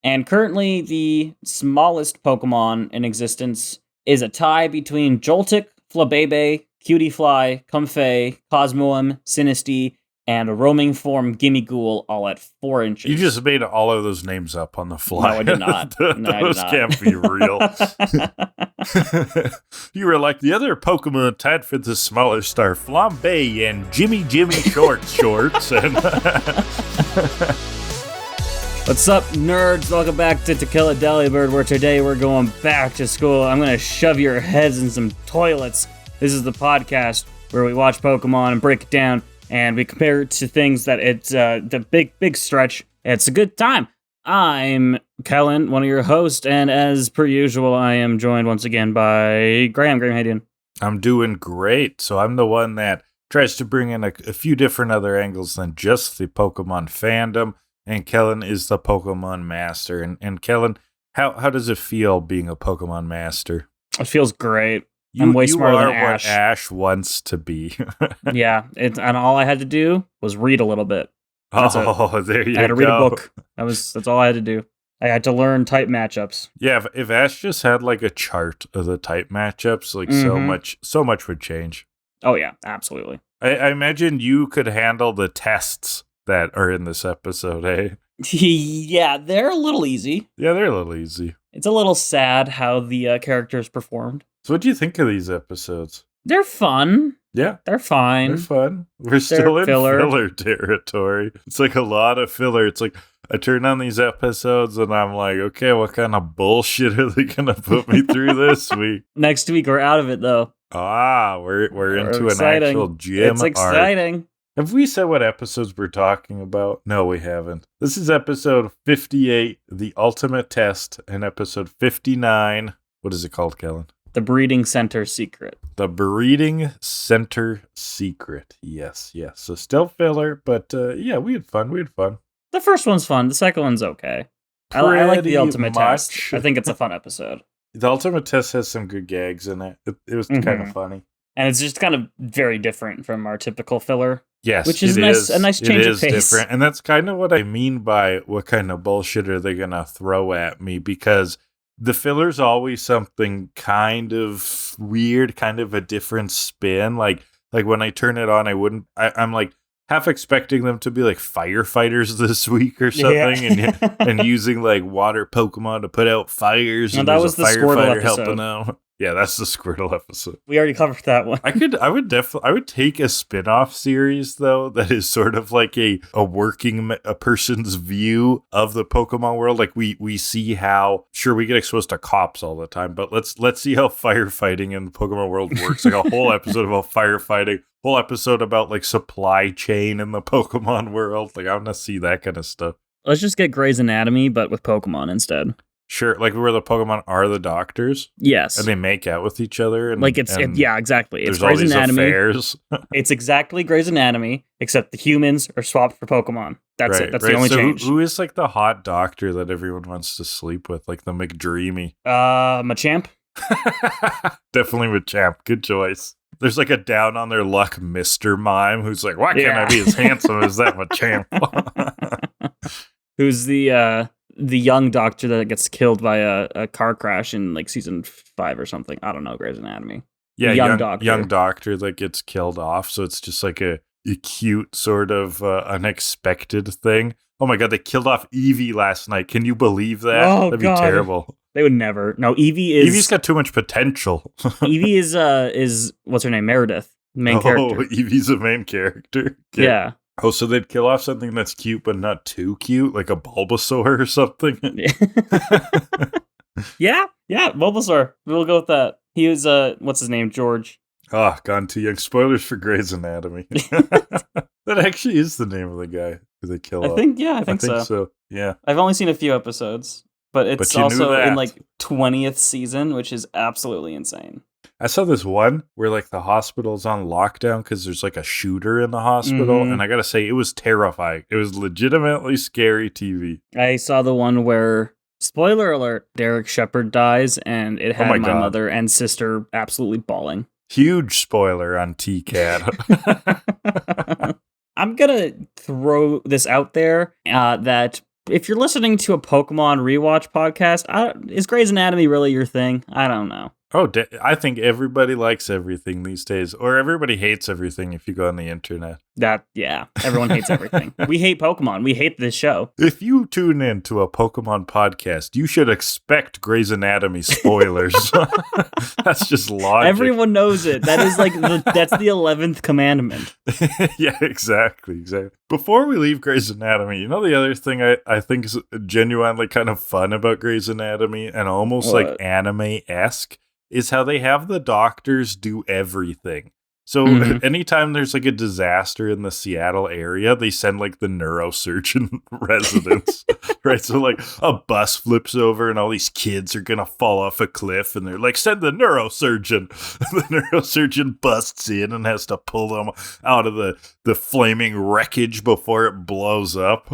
And currently, the smallest Pokemon in existence is a tie between Joltik, Flabebe, Cutiefly, Comfey, Cosmoem, Sinistea, and a roaming form Gimmighoul, all at 4 inches. You just made all of those names up on the fly. No, I did not. Those can't be real. You were like, the other Pokemon tied for the smallest are Flambe and Jimmy Shorts. And What's up, nerds? Welcome back to Kill A Delibird, where today we're going back to school. I'm going to shove your heads in some toilets. This is the podcast where we watch Pokemon and break it down, and we compare it to things that it's the big stretch. It's a good time. I'm Kellen, one of your hosts, and as per usual, I am joined once again by Graham. Graham, how you doing? I'm doing great. So I'm the one that tries to bring in a few different other angles than just the Pokemon fandom. And Kellen is the Pokemon master. And Kellen, how does it feel being a Pokemon master? It feels great. I'm way smarter than Ash. What Ash wants to be. Yeah, and all I had to do was read a little bit. That's there you go. I had to read a book. That's all I had to do. I had to learn type matchups. Yeah, if Ash just had like a chart of the type matchups, like so much would change. Oh yeah, absolutely. I imagine you could handle the tests that are in this episode, eh? Yeah, they're a little easy. Yeah, they're a little easy. It's a little sad how the characters performed. So what do you think of these episodes? They're fun. Yeah. They're fine. They're fun. We're still in filler territory. It's like a lot of filler. It's like I turn on these episodes and I'm like, okay, what kind of bullshit are they going to put me through this week? Next week, we're out of it, though. We're into an actual gym. It's exciting. Arc. Have we said what episodes we're talking about? No, we haven't. This is episode 58, The Ultimate Test, and episode 59. What is it called, Kellen? The Breeding Center Secret. The Breeding Center Secret. Yes. So still filler, but yeah, we had fun. The first one's fun. The second one's okay. I like The Ultimate Test. I think it's a fun episode. The Ultimate Test has some good gags in it. It was kind of funny. And it's just kind of very different from our typical filler. Yes, which is a nice change of pace. Different. And that's kind of what I mean by what kind of bullshit are they going to throw at me, because the filler's always something kind of weird, kind of a different spin. Like when I turn it on, I'm like half expecting them to be like firefighters this week or something, yeah. and using like water Pokemon to put out fires. And that was the Squirtle episode. Helping out. Yeah, that's the Squirtle episode. We already covered that one. I would take a spin-off series though that is sort of like a person's view of the Pokemon world. Like we see how, sure, we get exposed to cops all the time, but let's see how firefighting in the Pokemon world works. Like a whole episode about firefighting, whole episode about like supply chain in the Pokemon world. Like I want to see that kind of stuff. Let's just get Grey's Anatomy, but with Pokemon instead. Sure, like where the Pokemon are the doctors. Yes, and they make out with each other. And, like yeah, exactly. It's Grey's Anatomy. Affairs. It's exactly Grey's Anatomy, except the humans are swapped for Pokemon. That's it. That's the only change. Who is like the hot doctor that everyone wants to sleep with, like the McDreamy? Machamp. Definitely Machamp. Good choice. There's like a down on their luck Mr. Mime who's like, why can't I be as handsome as that Machamp? Who's the young doctor that gets killed by a car crash in like season 5 or something. I don't know, Grey's Anatomy. Yeah, young doctor that gets killed off. So it's just like a cute sort of unexpected thing. Oh my god, they killed off Eevee last night. Can you believe that? Oh, that'd be terrible. They would never. No, Eevee's got too much potential. Eevee is what's her name? Meredith, main character. Oh, Eevee's a main character. Okay. Yeah. Oh, so they'd kill off something that's cute but not too cute, like a Bulbasaur or something? Yeah, Bulbasaur. We'll go with that. He was, what's his name, George? Gone too young. Spoilers for Grey's Anatomy. That actually is the name of the guy who they kill off. I think so. Yeah. I've only seen a few episodes, but it's also in like 20th season, which is absolutely insane. I saw this one where like the hospital's on lockdown because there's like a shooter in the hospital. And I got to say, it was terrifying. It was legitimately scary TV. I saw the one where, spoiler alert, Derek Shepherd dies, and it had my mother and sister absolutely bawling. Huge spoiler on TKAD. I'm going to throw this out there that if you're listening to a Pokemon Rewatch podcast, is Grey's Anatomy really your thing? I don't know. Oh, I think everybody likes everything these days, or everybody hates everything if you go on the internet. Yeah, everyone hates everything. We hate Pokemon. We hate this show. If you tune in to a Pokemon podcast, you should expect Grey's Anatomy spoilers. That's just logic. Everyone knows it. That is like that's the 11th commandment. Yeah, exactly. Before we leave Grey's Anatomy, you know the other thing I think is genuinely kind of fun about Grey's Anatomy and almost like anime-esque is how they have the doctors do everything. So anytime there's like a disaster in the Seattle area, they send like the neurosurgeon residents, right? So like a bus flips over and all these kids are going to fall off a cliff and they're like, send the neurosurgeon. The neurosurgeon busts in and has to pull them out of the flaming wreckage before it blows up.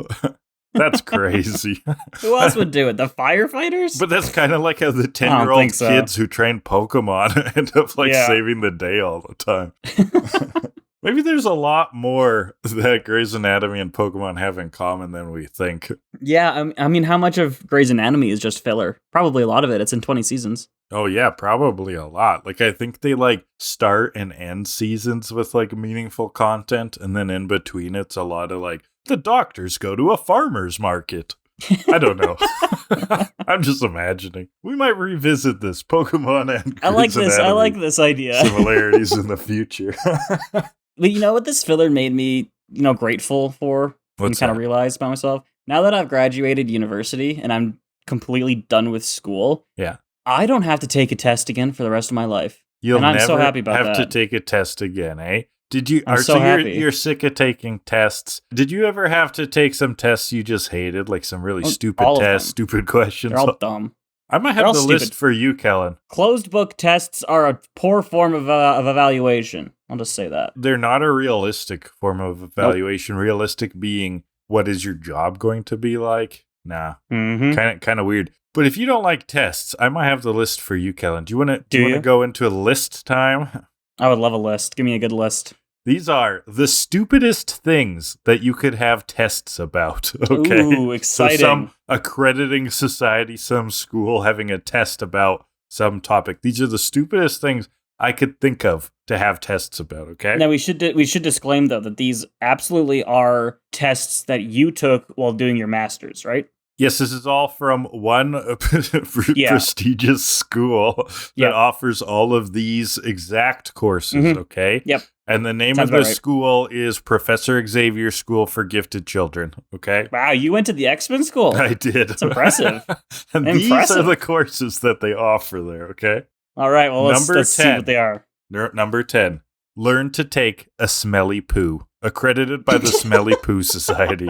That's crazy. Who else would do it? The firefighters? But that's kind of like how the 10-year-old kids who train Pokemon end up like saving the day all the time. Maybe there's a lot more that Grey's Anatomy and Pokemon have in common than we think. Yeah, I mean, how much of Grey's Anatomy is just filler? Probably a lot of it. It's in 20 seasons. Oh yeah, probably a lot. Like I think they like start and end seasons with like meaningful content, and then in between it's a lot of like the doctors go to a farmer's market. I don't know. I'm just imagining. We might revisit this Pokemon and Grey's Anatomy I like this idea. Similarities in the future. But you know what this filler made me, grateful for? And kind of realized by myself? Now that I've graduated university and I'm completely done with school, I don't have to take a test again for the rest of my life. You'll I'm never so happy about have that. to take a test again, eh? Did you? I'm so happy. You're sick of taking tests. Did you ever have to take some tests you just hated, like some really stupid tests, stupid questions? They're all dumb. I might have the list for you, Kellen. Closed book tests are a poor form of evaluation. I'll just say that. They're not a realistic form of evaluation. Nope. Realistic being, what is your job going to be like? Nah, kind of weird. But if you don't like tests, I might have the list for you, Kellen. Do you want to go into a list time? I would love a list. Give me a good list. These are the stupidest things that you could have tests about. Okay. Ooh, exciting. So some accrediting society, some school having a test about some topic. These are the stupidest things I could think of to have tests about, okay? Now, we should disclaim, though, that these absolutely are tests that you took while doing your master's, right? Yes, this is all from one prestigious school that offers all of these exact courses, okay? Yep. And the name of the school is Professor Xavier School for Gifted Children, okay? Wow, you went to the X-Men school? I did. That's impressive. And these are the courses that they offer there, okay? All right, well, let's see what they are. Number 10, learn to take a smelly poo. Accredited by the Smelly Poo Society.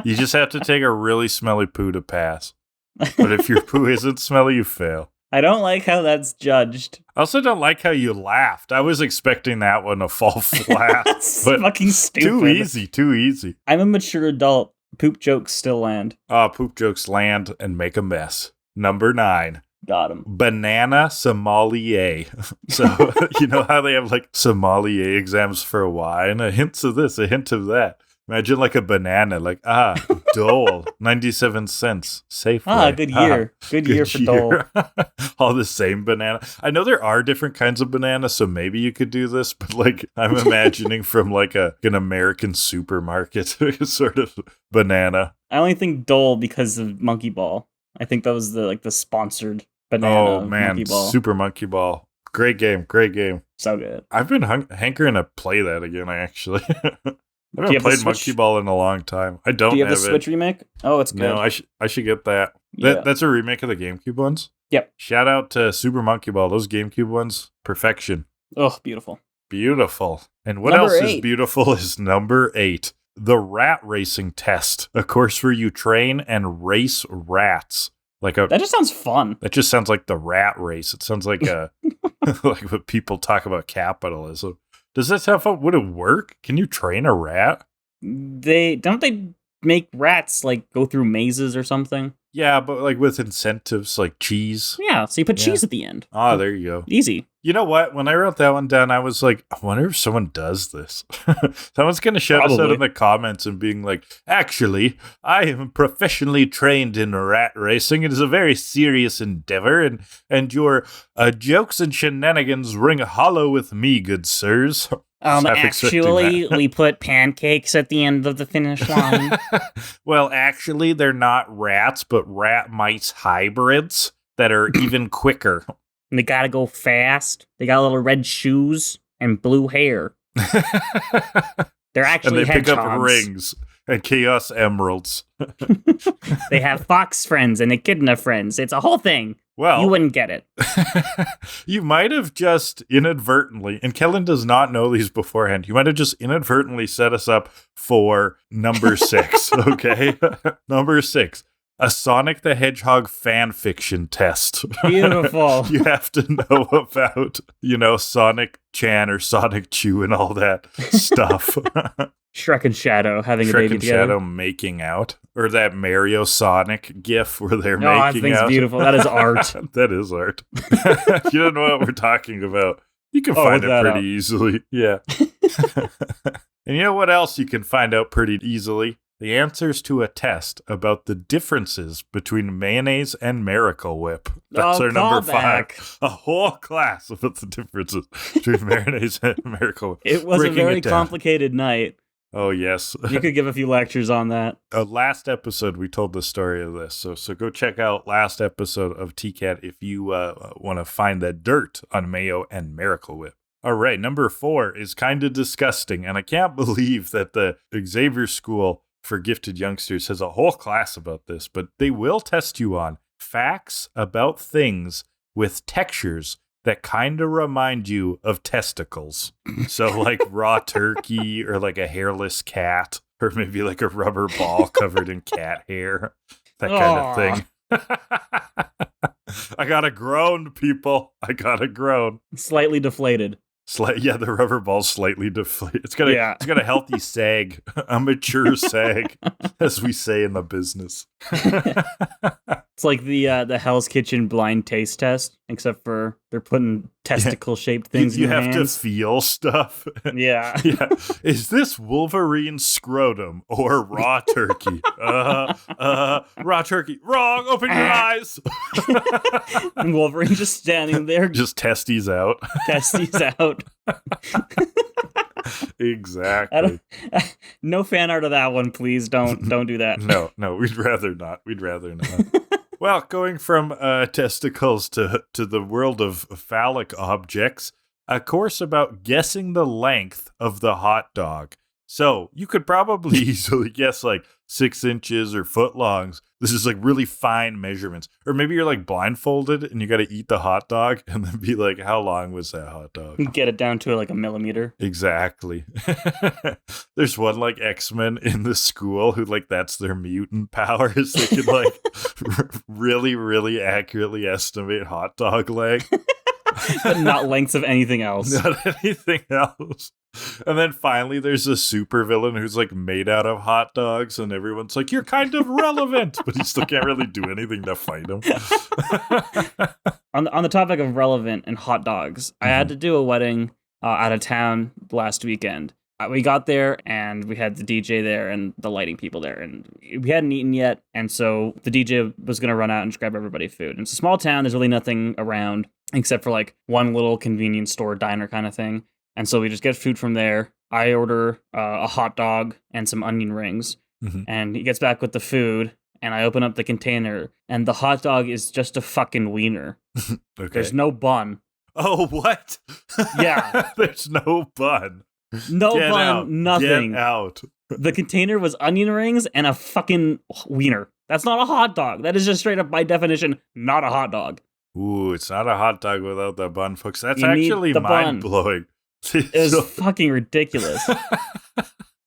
You just have to take a really smelly poo to pass. But if your poo isn't smelly, you fail. I don't like how that's judged. I also don't like how you laughed. I was expecting that one to fall flat. That's fucking stupid. Too easy. I'm a mature adult. Poop jokes still land. Poop jokes land and make a mess. Number 9. Got him. Banana sommelier. So, you know how they have like sommelier exams for wine? A hint of this, a hint of that. Imagine like a banana, like, Dole, 97 cents, Safeway. Good year. Good year for Dole. All the same banana. I know there are different kinds of banana, so maybe you could do this, but like, I'm imagining from like an American supermarket sort of banana. I only think Dole because of Monkey Ball. I think that was the sponsored banana. Oh man, Monkey Ball. Super Monkey Ball. Great game. So good. I've been hankering to play that again, actually. I haven't played Monkey Ball in a long time. I don't have it. Do you have the Switch remake? Oh, it's good. No, I should get that. Yeah. That's a remake of the GameCube ones? Yep. Shout out to Super Monkey Ball. Those GameCube ones, perfection. Oh, beautiful. Beautiful. And what else is beautiful is number 8. The Rat Racing Test. A course where you train and race rats. That just sounds fun. That just sounds like the rat race. It sounds like like what people talk about capitalism. Does that sound fun? Would it work? Can you train a rat? They make rats go through mazes or something? Yeah, but like with incentives like cheese. Yeah, so you put cheese at the end. Oh, there you go. Easy. You know what? When I wrote that one down, I was like, I wonder if someone does this. Someone's going to shout us out in the comments and being like, actually, I am professionally trained in rat racing. It is a very serious endeavor, and your jokes and shenanigans ring hollow with me, good sirs. Actually, we put pancakes at the end of the finish line. Well, actually, they're not rats, but rat mice hybrids that are even quicker. And they gotta go fast. They got little red shoes and blue hair. They're actually and they hedgehogs. pick up rings and chaos emeralds. They have fox friends and echidna friends. It's a whole thing. Well, you wouldn't get it. You might have just inadvertently, and Kellen does not know these beforehand, you might have just inadvertently set us up for number 6, okay? Number 6. A Sonic the Hedgehog fan fiction test. Beautiful. You have to know about, Sonic Chan or Sonic Chew and all that stuff. Shrek and Shadow having a baby together. Shrek and Shadow making out. Or that Mario Sonic gif where they're making out. That thing's beautiful. That is art. That is art. If you don't know what we're talking about, you can find it pretty easily. Yeah. And you know what else you can find out pretty easily? The answers to a test about the differences between mayonnaise and Miracle Whip. That's our number 5. A whole class about the differences between mayonnaise and Miracle Whip. It was a very complicated night. Oh, yes. You could give a few lectures on that. Last episode, we told the story of this. So go check out last episode of TKAD if you want to find the dirt on mayo and Miracle Whip. All right, number 4 is kind of disgusting. And I can't believe that the Xavier School for Gifted Youngsters has a whole class about this. But they will test you on facts about things with textures that kind of remind you of testicles. So like raw turkey or like a hairless cat or maybe like a rubber ball covered in cat hair. That kind of thing. I got a groan, people. I got a groan. Slightly deflated. Yeah, the rubber ball's slightly deflated. It's got a healthy sag, a mature sag, as we say in the business. It's like the Hell's Kitchen blind taste test, except for they're putting testicle-shaped things in your hands. You have to feel stuff. Yeah. Is this Wolverine scrotum or raw turkey? Raw turkey. Wrong. Open your eyes. And Wolverine just standing there. Just testes out. Testes out. Exactly. No fan art of that one, please. Don't do that. No, we'd rather not. Well, going from testicles to the world of phallic objects, a course about guessing the length of the hot dog. So you could probably easily guess like 6 inches or foot longs. This is like really fine measurements. Or maybe you're like blindfolded and you got to eat the hot dog and then be like, how long was that hot dog? Get it down to like a millimeter. Exactly. There's one like X-Men in the school who like that's their mutant powers. They can like really, really accurately estimate hot dog leg. But not lengths of anything else. Not anything else. And then finally there's a supervillain who's like made out of hot dogs and everyone's like, you're kind of relevant, but he still can't really do anything to fight him. On the topic of relevant and hot dogs, I had to do a wedding out of town last weekend. We got there and we had the DJ there and the lighting people there, and we hadn't eaten yet, and so the DJ was going to run out and just grab everybody food. And it's a small town, there's really nothing around except for like one little convenience store diner kind of thing. And so we just get food from there. I order a hot dog and some onion rings, and he gets back with the food, and I open up the container, and the hot dog is just a fucking wiener. Okay. There's no bun. Oh, what? Yeah. There's no bun. No Get bun, out. nothing. Get out. The container was onion rings and a fucking wiener. That's not a hot dog. That is just straight up, by definition, not a hot dog. Ooh, it's not a hot dog without the bun, folks. That's actually mind-blowing. It was fucking ridiculous.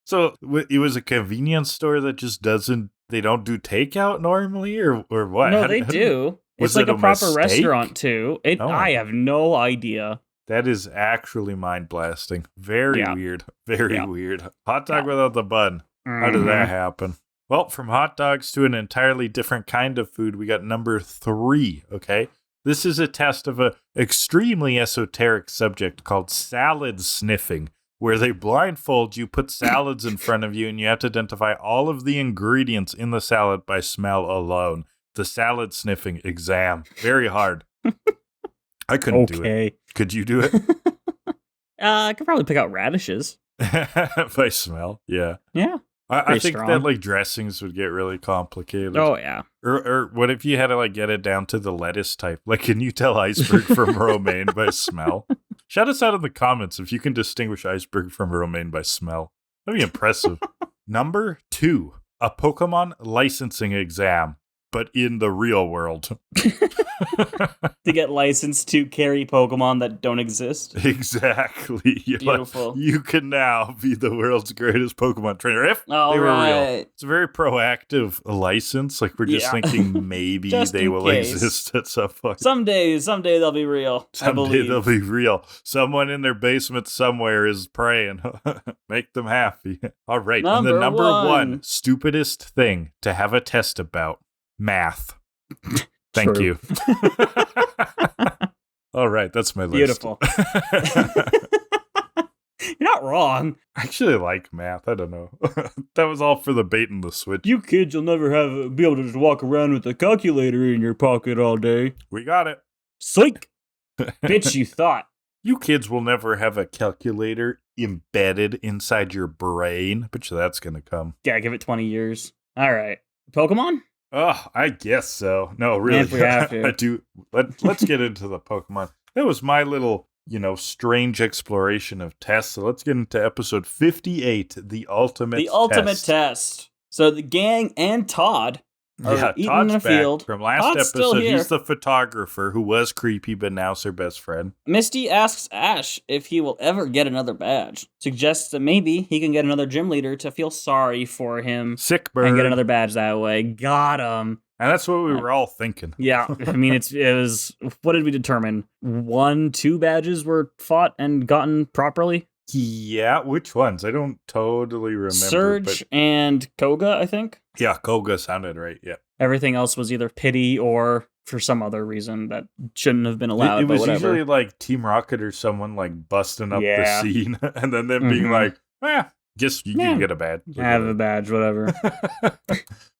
So it was a convenience store that just they don't do takeout normally, or what? No, they do. It's like a proper restaurant too. I have no idea. That is actually mind blasting. Very weird. Very weird. Hot dog without the bun. How did that happen? Well, from hot dogs to an entirely different kind of food, we got number 3, okay? This is a test of an extremely esoteric subject called salad sniffing, where they blindfold you, put salads in front of you, and you have to identify all of the ingredients in the salad by smell alone. The salad sniffing exam. Very hard. I couldn't do it. Could you do it? I could probably pick out radishes. By smell, yeah. Yeah. I think that like dressings would get really complicated. Oh, yeah. Or what if you had to like get it down to the lettuce type? Like, can you tell iceberg from romaine by smell? Shout us out in the comments if you can distinguish iceberg from romaine by smell. That'd be impressive. Number 2, a Pokemon licensing exam, but in the real world. To get licensed to carry Pokemon that don't exist. Exactly. Beautiful. Like, you can now be the world's greatest Pokemon trainer if they were real. It's a very proactive license. Like, we're just thinking maybe they will exist at some point. Someday they'll be real. Someday they'll be real. Someone in their basement somewhere is praying. Make them happy. All right. And the number one stupidest thing to have a test about. Math. Thank you. All right, that's my list. Beautiful. You're not wrong. I actually like math. I don't know. That was all for the bait and the switch. You kids will never be able to just walk around with a calculator in your pocket all day. We got it. Psych! Bitch, you thought. You kids will never have a calculator embedded inside your brain. Bet you that's going to come. Yeah, give it 20 years. All right. Pokemon? Oh, I guess so. No, really. If we have to. I do. Let's get into the Pokemon. That was my little, strange exploration of tests. So let's get into episode 58, the ultimate test. The ultimate test. So the gang and Todd are eating Todd's in a field. From last Todd's episode, he's the photographer who was creepy, but now's her best friend. Misty asks Ash if he will ever get another badge. Suggests that maybe he can get another gym leader to feel sorry for him. Sick bird. And get another badge that way. Got him. And that's what we were all thinking. Yeah, I mean, it was, what did we determine? 2 badges were fought and gotten properly? Yeah, which ones? I don't totally remember. Surge and Koga, I think? Yeah, Koga sounded right, yeah. Everything else was either pity or for some other reason that shouldn't have been allowed, it was but whatever. usually like Team Rocket or someone like busting up the scene, and then them being like, guess you can get a badge. Have a badge, whatever.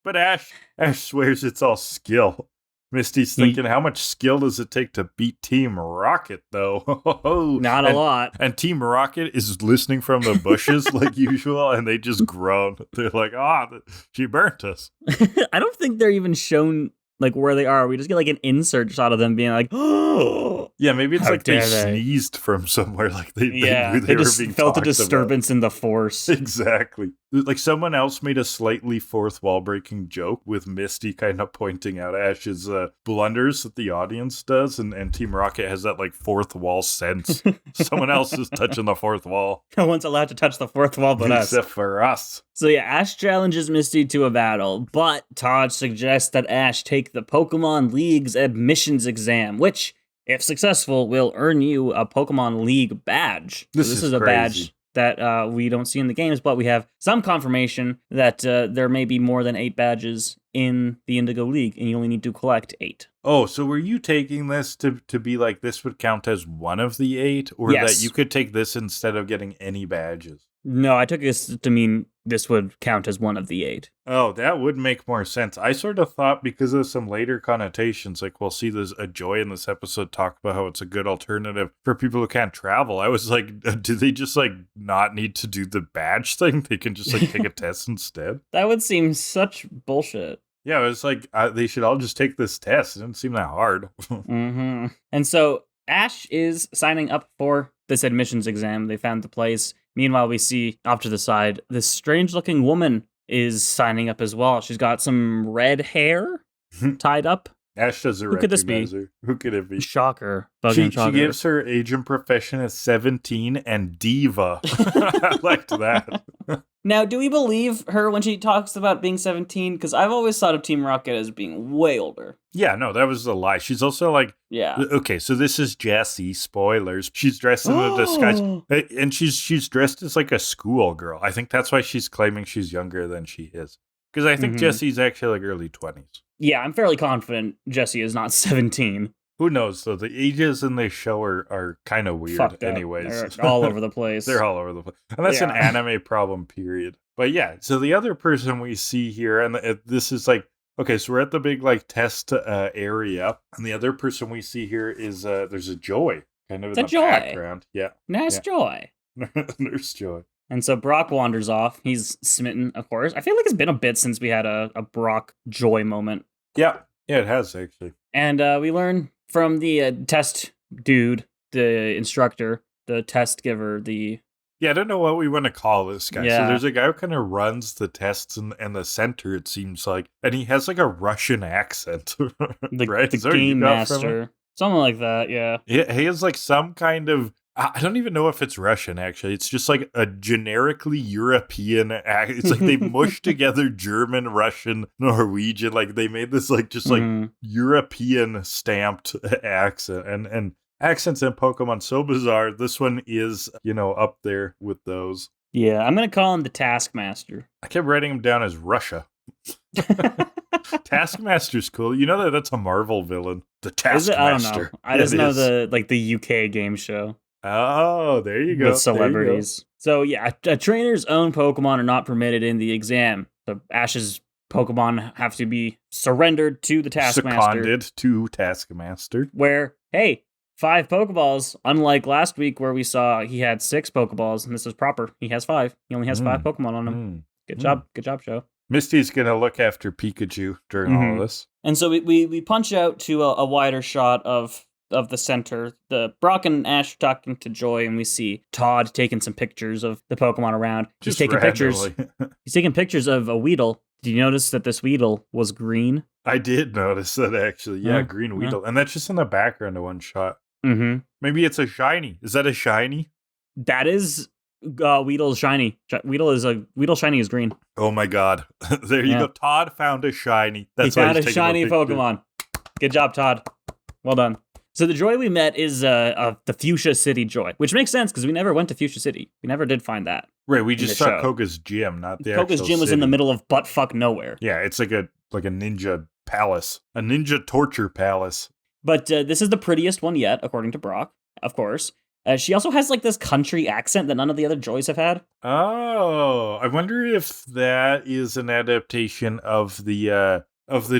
But Ash swears it's all skill. Misty's thinking, how much skill does it take to beat Team Rocket, though? Not a lot. And Team Rocket is listening from the bushes like usual, and they just groan. They're like, she burnt us. I don't think they're even shown like where they are. We just get like an insert shot of them being like, oh. Yeah, maybe it's like they sneezed from somewhere. Like they knew they just were being felt a disturbance in the force. Exactly. Like someone else made a slightly fourth wall breaking joke with Misty kind of pointing out Ash's blunders that the audience does, and Team Rocket has that like fourth wall sense. Someone else is touching the fourth wall. No one's allowed to touch the fourth wall but us. Except for us. So yeah, Ash challenges Misty to a battle, but Todd suggests that Ash take the Pokemon League's admissions exam, which, if successful, will earn you a Pokemon League badge. This is a crazy. badge that we don't see in the games, but we have some confirmation that there may be more than 8 badges in the Indigo League, and you only need to collect 8. Oh, so were you taking this to be like this would count as one of the 8, or that you could take this instead of getting any badges? No, I took this to mean this would count as one of the 8. Oh, that would make more sense. I sort of thought because of some later connotations, like we'll see there's a Joy in this episode talk about how it's a good alternative for people who can't travel. I was like, do they just like not need to do the badge thing? They can just like take a test instead? That would seem such bullshit. Yeah, it was like they should all just take this test. It didn't seem that hard. Mm-hmm. And so Ash is signing up for this admissions exam. They found the place. Meanwhile, we see off to the side, this strange-looking woman is signing up as well. She's got some red hair tied up. Ash doesn't recognize her. Who could it be? Shocker. She gives her age and profession as 17 and diva. I liked that. Now, do we believe her when she talks about being 17? Because I've always thought of Team Rocket as being way older. Yeah, no, that was a lie. She's also like... Yeah. Okay, so this is Jessie. Spoilers. She's dressed in a disguise. And she's dressed as like a schoolgirl. I think that's why she's claiming she's younger than she is. Because I think Mhm. Jesse's actually like early 20s. Yeah, I'm fairly confident Jesse is not 17. Who knows, though? The ages in this show are kind of weird Fucked up. anyways. They're all over the place. They're all over the place. And that's an Yeah. anime problem, period. But yeah, so the other person we see here, and this is like, okay, so we're at the big like test area, and the other person we see here is, there's a Joy kind of in the Joy. background. Yeah. Nice Joy. There's Joy. And so Brock wanders off. He's smitten, of course. I feel like it's been a bit since we had a Brock Joy moment. Yeah. Yeah, it has, actually. And we learn from the test dude, the instructor, the test giver, the... Yeah, I don't know what we want to call this guy. Yeah. So there's a guy who kind of runs the tests and the center, it seems like. And he has like a Russian accent, right? The game master. Something like that, yeah. He has like some kind of... I don't even know if it's Russian, actually. It's just like a generically European It's like they mushed together German, Russian, Norwegian. Like they made this like just like European stamped accent. And accents in Pokemon so bizarre. This one is, up there with those. Yeah, I'm going to call him the Taskmaster. I kept writing him down as Russia. Taskmaster's cool. You know that's a Marvel villain. The Taskmaster. I don't know. I just know the UK game show. Oh, there you go. With celebrities. So yeah, a trainer's own Pokemon are not permitted in the exam. So Ash's Pokemon have to be surrendered to the Taskmaster. Seconded to Taskmaster. Where, hey, 5 Pokeballs, unlike last week where we saw he had 6 Pokeballs, and this is proper. He has 5. He only has 5 Pokemon on him. Good job, show. Misty's gonna look after Pikachu during all of this. And so we punch out to a wider shot of the center. The Brock and Ash are talking to Joy, and we see Todd taking some pictures of the Pokemon around. He's taking pictures. He's taking pictures of a Weedle. Did you notice that this Weedle was green? I did notice that, actually. Yeah, green Weedle. And that's just in the background of one shot. Mm-hmm. Maybe it's a shiny. Is that a shiny? That is Weedle's shiny. Weedle shiny is green. Oh my god. There you go. Todd found a shiny. He found a shiny Pokemon. Good job, Todd. Well done. So the Joy we met is the Fuchsia City Joy, which makes sense because we never went to Fuchsia City. We never did find that. Right, we just saw Koga's gym, not the Koga's gym was in the middle of buttfuck nowhere. Yeah, it's like a ninja palace, a ninja torture palace. But this is the prettiest one yet, according to Brock, of course. She also has like this country accent that none of the other Joys have had. Oh, I wonder if that is an adaptation of the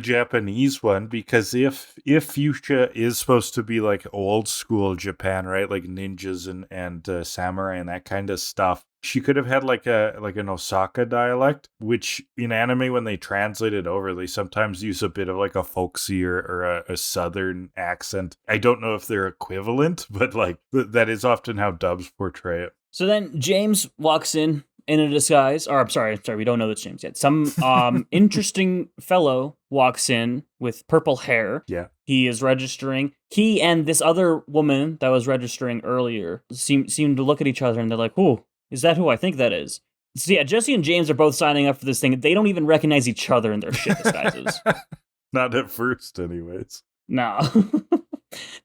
Japanese one, because if Fuchsia is supposed to be like old school Japan, right, like ninjas and samurai and that kind of stuff, she could have had like an Osaka dialect, which in anime when they translate it over, they sometimes use a bit of like a folksy or a southern accent. I don't know if they're equivalent, but like that is often how dubs portray it. So then James walks in a disguise, or I'm sorry, we don't know that's James yet. Some interesting fellow walks in with purple hair. Yeah. He is registering. He and this other woman that was registering earlier seem to look at each other and they're like, "Ooh, is that who I think that is?" So yeah, Jesse and James are both signing up for this thing. They don't even recognize each other in their shit disguises. Not at first, anyways. No.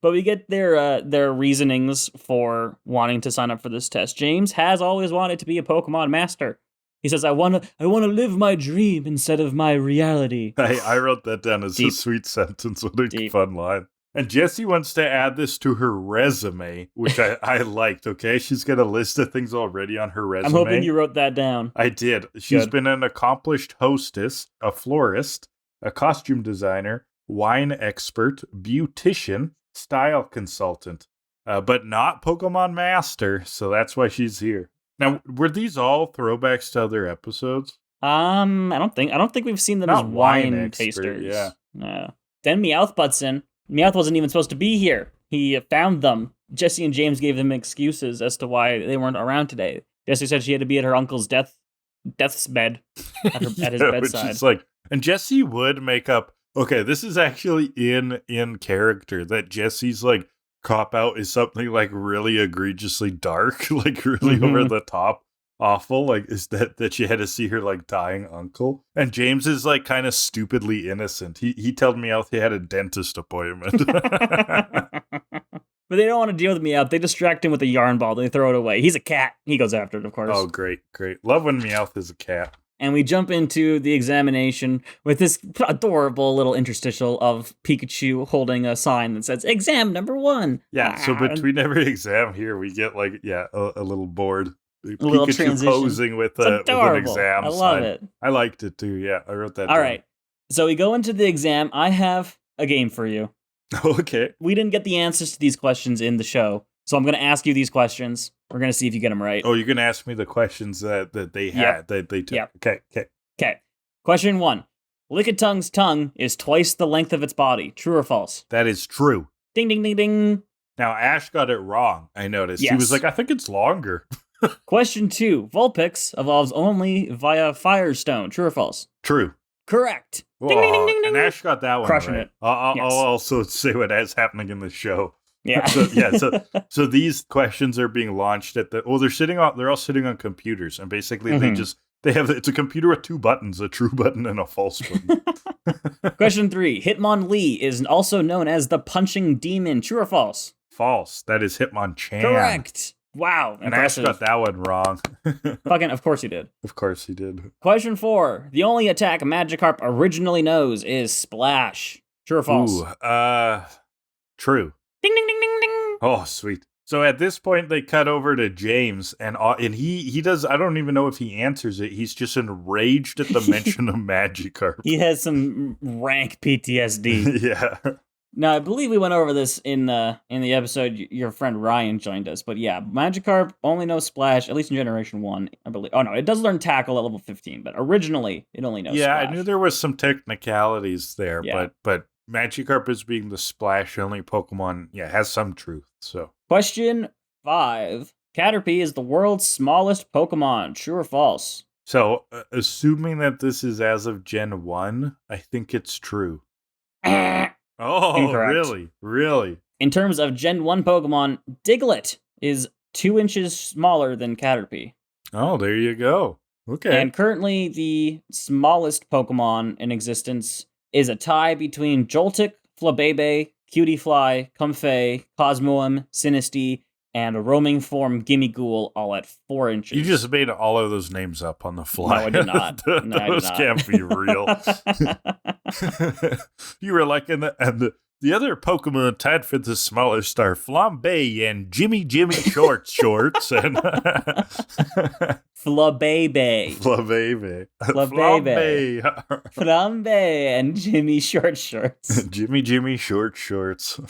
But we get their reasonings for wanting to sign up for this test. James has always wanted to be a Pokemon master. He says, I want to live my dream instead of my reality. I wrote that down as a sweet sentence. What a fun line. And Jessie wants to add this to her resume, which I liked, okay? She's got a list of things already on her resume. I'm hoping you wrote that down. I did. She's been an accomplished hostess, a florist, a costume designer, wine expert, beautician, style consultant, but not Pokemon master, so that's why she's here. Now, were these all throwbacks to other episodes? I don't think we've seen them as wine tasters. Yeah. Then Meowth butts in. Meowth wasn't even supposed to be here. He found them. Jessie and James gave them excuses as to why they weren't around today. Jessie said she had to be at her uncle's death's bed at his bedside. Which is like, and Jessie would make up. Okay, this is actually in character that Jessie's like cop out is something like really egregiously dark, like really over the top awful, like is that she had to see her like dying uncle. And James is like kind of stupidly innocent. He told me he had a dentist appointment. But they don't want to deal with Meowth. They distract him with a yarn ball. They throw it away. He's a cat. He goes after it, of course. Oh, great. Love when Meowth is a cat. and we jump into the examination with this adorable little interstitial of Pikachu holding a sign that says exam number 1. Yeah, so between every exam here, we get like, a little board. A little Pikachu transition. posing with an exam I love sign. it. I liked it too. Yeah, I wrote that All down. right. So we go into the exam. I have a game for you. Okay. We didn't get the answers to these questions in the show, so I'm going to ask you these questions. We're going to see if you get them right. Oh, you're going to ask me the questions that they had, that they took. Yep. Okay. Question 1. Lickitung's tongue is twice the length of its body. True or false? That is true. Ding, ding, ding, ding. Now, Ash got it wrong, I noticed. Yes. He was like, I think it's longer. Question 2. Vulpix evolves only via Firestone. True or false? True. Correct. Whoa, Ding, ding, ding, ding, ding. and Ash got that one Crushing right. it. I'll Yes. also say what is happening in the show. Yeah. So these questions are being launched at they're all sitting on computers, and basically it's a computer with 2 buttons, a true button and a false button. Question 3. Hitmonlee is also known as the punching demon. True or false? False. That is Hitmonchan. Correct. Wow. And Ash Impressive. got that one wrong. Fucking, of course you did. Of course he did. Question 4. The only attack Magikarp originally knows is Splash. True or false? Ooh, true. Ding, ding, ding, ding, ding. Oh, sweet. So at this point, they cut over to James, and he does, I don't even know if he answers it. He's just enraged at the mention of Magikarp. He has some rank PTSD. Yeah. Now, I believe we went over this in the episode your friend Ryan joined us, but yeah, Magikarp only knows Splash, at least in Generation 1, I believe. Oh no, it does learn Tackle at level 15, but originally it only knows Splash. I knew there was some technicalities there, Yeah. but Magikarp as being the Splash-only Pokemon, has some truth, so. Question 5. Caterpie is the world's smallest Pokemon. True or false? So, assuming that this is as of Gen 1, I think it's true. Oh, Incorrect. Really? In terms of Gen 1 Pokemon, Diglett is 2 inches smaller than Caterpie. Oh, there you go. Okay. And currently, the smallest Pokemon in existence is a tie between Joltik, Flabebe, Cutiefly, Comfey, Cosmoem, Sinistea, and a roaming form Gimmighoul, all at 4 inches. You just made all of those names up on the fly. No, I did not. Those can't be real. You were like, and the other Pokemon tied for the smallest are Flambe and Jimmy Shorts and Flabebe. Flabebe. Flambe and Jimmy Shorts. Jimmy Shorts.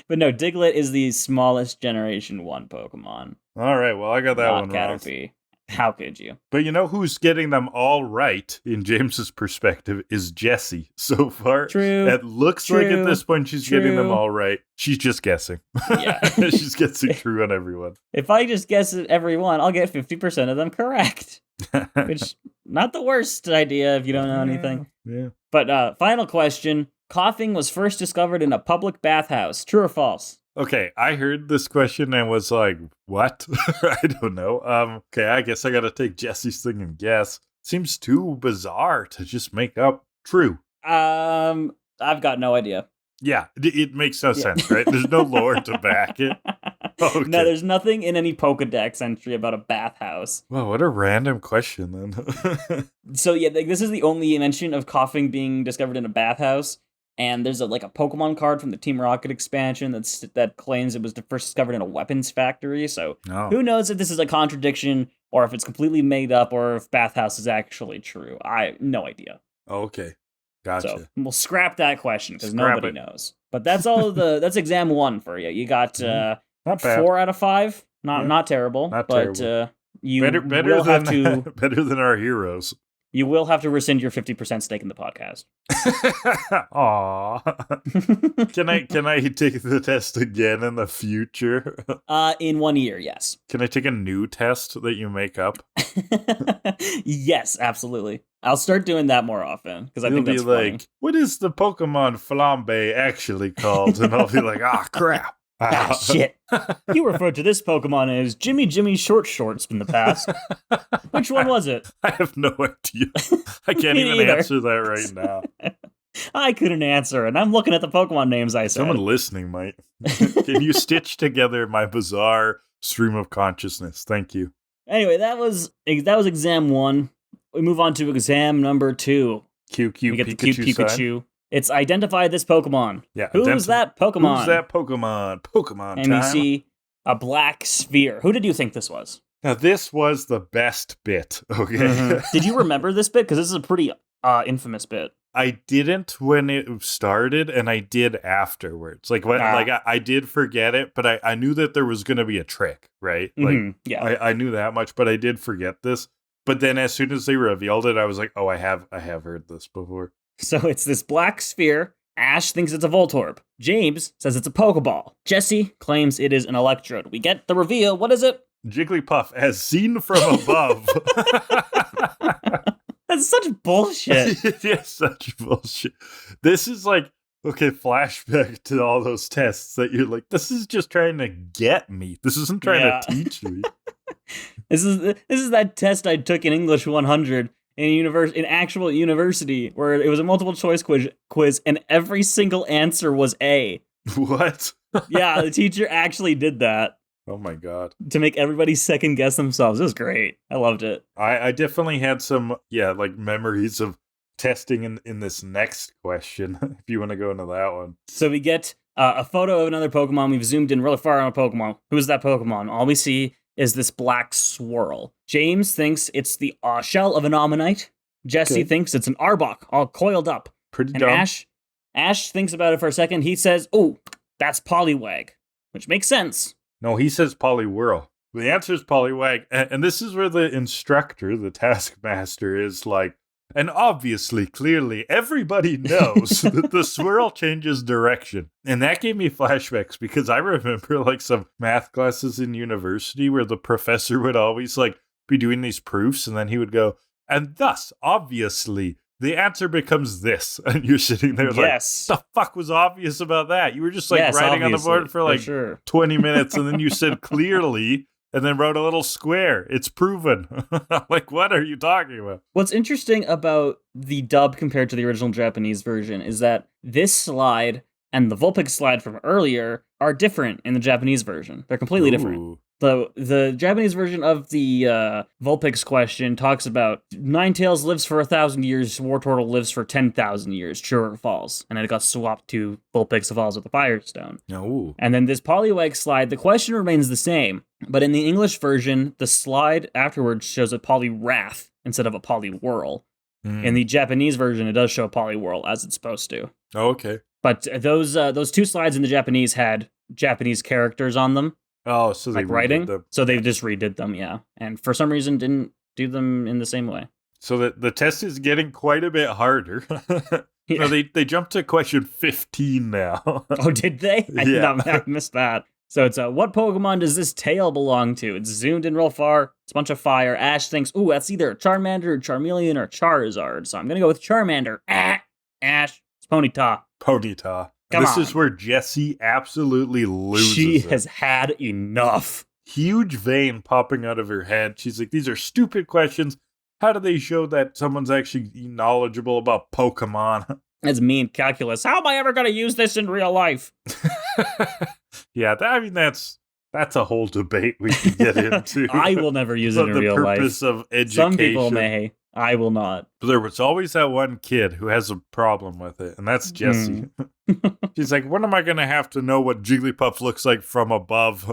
But no, Diglett is the smallest Generation 1 Pokemon. All right, well, I got that Not one wrong. Caterpie. How could you? But you know who's getting them all right, in James's perspective, is Jessie. So far, True. It looks like at this point she's getting them all right. She's just guessing. Yeah. She's guessing true on everyone. If I just guess at every one, I'll get 50% of them correct. Which, not the worst idea if you don't know anything. Yeah. But final question. Coughing was first discovered in a public bathhouse. True or false? Okay, I heard this question and was like, what? I don't know. Okay, I guess I gotta take Jessie's thing and guess. Seems too bizarre to just make up true. I've got no idea. Yeah, it makes no sense, right? There's no lore to back it. Okay. No, there's nothing in any Pokedex entry about a bathhouse. Well, what a random question then. So yeah, this is the only mention of coughing being discovered in a bathhouse. And there's a Pokemon card from the Team Rocket expansion that claims it was first discovered in a weapons factory. So Who knows if this is a contradiction or if it's completely made up or if bathhouse is actually true. I no idea. Okay, gotcha. So we'll scrap that question because nobody knows. But that's that's exam 1 for you. You got not bad. 4 out of 5. Not terrible. Not but terrible. You better will than, have to better than our heroes. You will have to rescind your 50% stake in the podcast. Aw. Can I take the test again in the future? In 1 year, yes. Can I take a new test that you make up? Yes, absolutely. I'll start doing that more often because I think that's funny. funny. Like, what is the Pokemon Flambe actually called? And I'll be like, crap. Shit. You referred to this Pokemon as Jimmy Shorts in the past. Which one was it? I have no idea. I can't Me even neither. answer that right now. I couldn't answer, and I'm looking at the Pokemon names I said. Someone listening might. Can you stitch together my bizarre stream of consciousness? Thank you. Anyway, that was exam 1. We move on to exam number 2. QQ We get the cute Pikachu sign. Pikachu. It's identify this Pokemon. Yeah. Who's that Pokemon? Who's that Pokemon? Pokemon And time. we see a black sphere. Who did you think this was? Now, this was the best bit, okay? Mm-hmm. Did you remember this bit? Because this is a pretty infamous bit. I didn't when it started, and I did afterwards. Like, I did forget it, but I knew that there was going to be a trick, right? Like, yeah. I knew that much, but I did forget this. But then as soon as they revealed it, I was like, oh, I have heard this before. So it's this black sphere. Ash thinks it's a Voltorb. James says it's a Pokeball. Jesse claims it is an Electrode. We get the reveal. What is it? Jigglypuff, as seen from above. That's such bullshit. It is such bullshit. This is like, okay, flashback to all those tests that you're like, this is just trying to get me. This isn't trying to teach me. This is that test I took in English 100 in actual university, where it was a multiple choice quiz, and every single answer was A. What? Yeah, the teacher actually did that. Oh my god. To make everybody second guess themselves. It was great. I loved it. I definitely had some, like memories of testing in this next question, if you want to go into that one. So we get a photo of another Pokemon. We've zoomed in really far on a Pokemon. Who's that Pokemon? All we see is this black swirl. James thinks it's the shell of an Ammonite. Jesse thinks it's an Arbok, all coiled up. Pretty and dumb. Ash thinks about it for a second. He says, oh, that's Poliwag, which makes sense. No, he says Poliwhirl. The answer is Poliwag. And this is where the instructor, the taskmaster, is like, and obviously, clearly, everybody knows that the swirl changes direction. And that gave me flashbacks because I remember like some math classes in university where the professor would always like be doing these proofs and then he would go, and thus, obviously, the answer becomes this. And you're sitting there like, the fuck was obvious about that? You were just like writing on the board for like 20 minutes and then you said clearly and then wrote a little square. It's proven. Like, what are you talking about? What's interesting about the dub compared to the original Japanese version is that this slide and the Vulpix slide from earlier are different in the Japanese version. They're completely different. The Japanese version of the Vulpix question talks about Ninetales lives for 1,000 years, Wartortle lives for 10,000 years, true or false. And then it got swapped to Vulpix evolves with the Firestone. No. And then this Poliwag slide, the question remains the same. But in the English version, the slide afterwards shows a Poliwrath instead of a Poliwhirl. In the Japanese version, it does show a Poliwhirl as it's supposed to. Oh, okay. But those two slides in the Japanese had Japanese characters on them. Oh, so they like writing them. So they just redid them, yeah, and for some reason didn't do them in the same way. So the test is getting quite a bit harder. No, they jumped to question 15 now. Oh, did they? I missed that. So it's what Pokemon does this tail belong to? It's zoomed in real far. It's a bunch of fire. Ash thinks, ooh, that's either a Charmander, Charmeleon, or Charizard. So I'm gonna go with Charmander. Ash, it's Ponyta. This is where Jessie absolutely loses. She has had enough. Huge vein popping out of her head. She's like, these are stupid questions. How do they show that someone's actually knowledgeable about Pokemon? That's me in calculus. How am I ever going to use this in real life? Yeah, that's a whole debate we can get into. I will never use it in real life. The purpose of education. Some people may. I will not. But there was always that one kid who has a problem with it, and that's Jessie. She's like, when am I going to have to know what Jigglypuff looks like from above?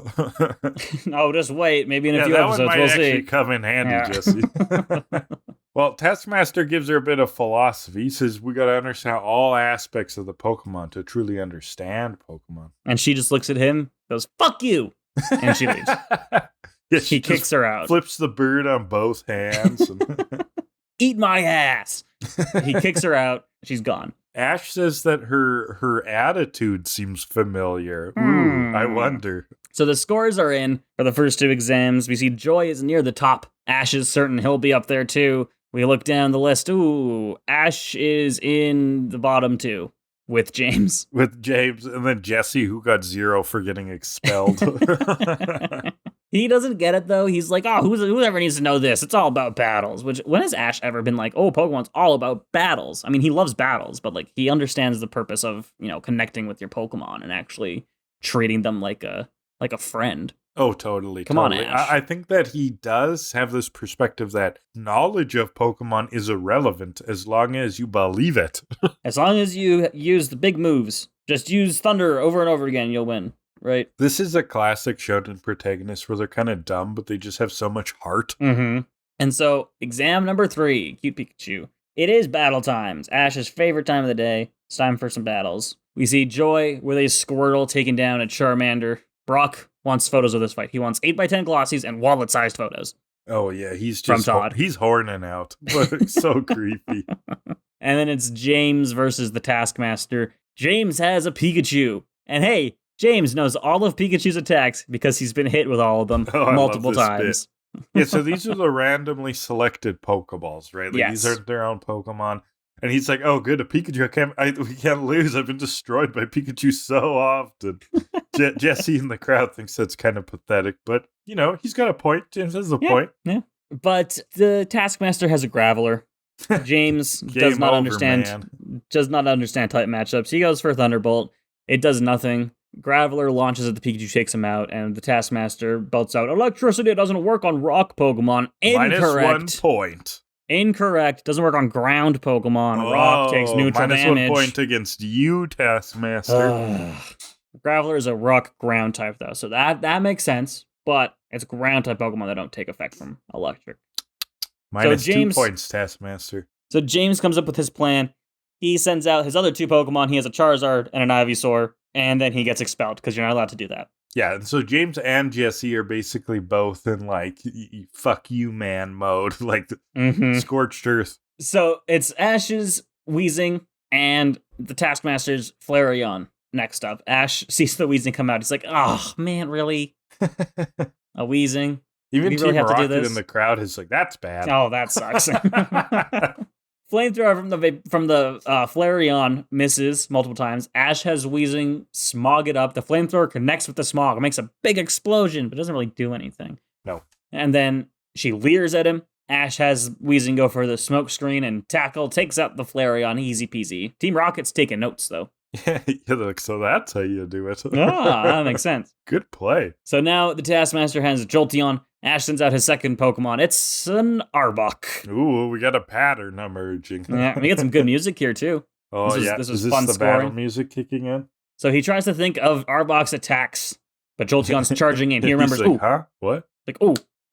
Oh, just wait. Maybe in a few episodes we'll see. That might actually come in handy, Jessie. Well, Taskmaster gives her a bit of philosophy. He says, we got to understand all aspects of the Pokemon to truly understand Pokemon. And she just looks at him, goes, fuck you! And she leaves. Yeah, he kicks her out. Flips the bird on both hands. And eat my ass! He kicks her out. She's gone. Ash says that her attitude seems familiar. Ooh, I wonder. So the scores are in for the first two exams. We see Joy is near the top. Ash is certain he'll be up there too. We look down the list. Ooh, Ash is in the bottom two. With James. And then Jessie, who got 0 for getting expelled. He doesn't get it, though. He's like, oh, whoever needs to know this? It's all about battles. Which, when has Ash ever been like, oh, Pokemon's all about battles? I mean, he loves battles, but like he understands the purpose of, connecting with your Pokemon and actually treating them like a friend. Oh, totally. Come on, totally. Ash. I think that he does have this perspective that knowledge of Pokemon is irrelevant as long as you believe it. As long as you use the big moves, just use Thunder over and over again, you'll win, right? This is a classic shonen protagonist where they're kind of dumb, but they just have so much heart. Mm-hmm. And so, exam number 3, Cute Pikachu. It is battle times. Ash's favorite time of the day. It's time for some battles. We see Joy with a Squirtle taking down a Charmander. Brock wants photos of this fight. He wants 8x10 glossies and wallet-sized photos. Oh, yeah, he's From just Todd. he's horning out. But it's so creepy. And then it's James versus the Taskmaster. James has a Pikachu. And hey, James knows all of Pikachu's attacks because he's been hit with all of them multiple times. Yeah, so these are the randomly selected Pokeballs, right? Like, Yes. These aren't their own Pokemon. And he's like, oh, good, a Pikachu. We can't lose. I've been destroyed by Pikachu so often. Jesse in the crowd thinks that's kind of pathetic. But, he's got a point. James has a point. Yeah. But the Taskmaster has a Graveler. James does not understand type matchups. He goes for Thunderbolt. It does nothing. Graveler launches at the Pikachu, takes him out, and the Taskmaster belts out, electricity doesn't work on rock Pokemon. Incorrect. -1 point. Incorrect. Doesn't work on ground Pokemon. Rock takes neutral damage. -1 point against you, Taskmaster. Graveler is a rock ground type, though, so that makes sense, but it's ground type Pokemon that don't take effect from electric. -2 points, Taskmaster. So James comes up with his plan. He sends out his other 2 Pokemon. He has a Charizard and an Ivysaur, and then he gets expelled because you're not allowed to do that. Yeah, and so James and Jesse are basically both in, like, fuck you, man mode, like scorched earth. So it's Ash's Weezing and the Taskmaster's Flareon next up. Ash sees the Weezing come out. He's like, oh, man, really? A Weezing? Even we Team really have to do Rocket this? in the crowd is like, that's bad. Oh, that sucks. Flamethrower from the Flareon misses multiple times. Ash has Weezing smog it up. The flamethrower connects with the smog. It makes a big explosion, but doesn't really do anything. No. And then she leers at him. Ash has Weezing go for the smoke screen and tackle, takes out the Flareon, easy peasy. Team Rocket's taking notes, though. Yeah, like, so that's how you do it. That makes sense. Good play. So now the Taskmaster has Jolteon. Ash sends out his second Pokemon. It's an Arbok. Ooh, we got a pattern emerging. Yeah, we get some good music here, too. Oh, This was is fun the scoring. battle music kicking in? So he tries to think of Arbok's attacks, but Jolteon's charging in. He remembers, He's like, huh? What?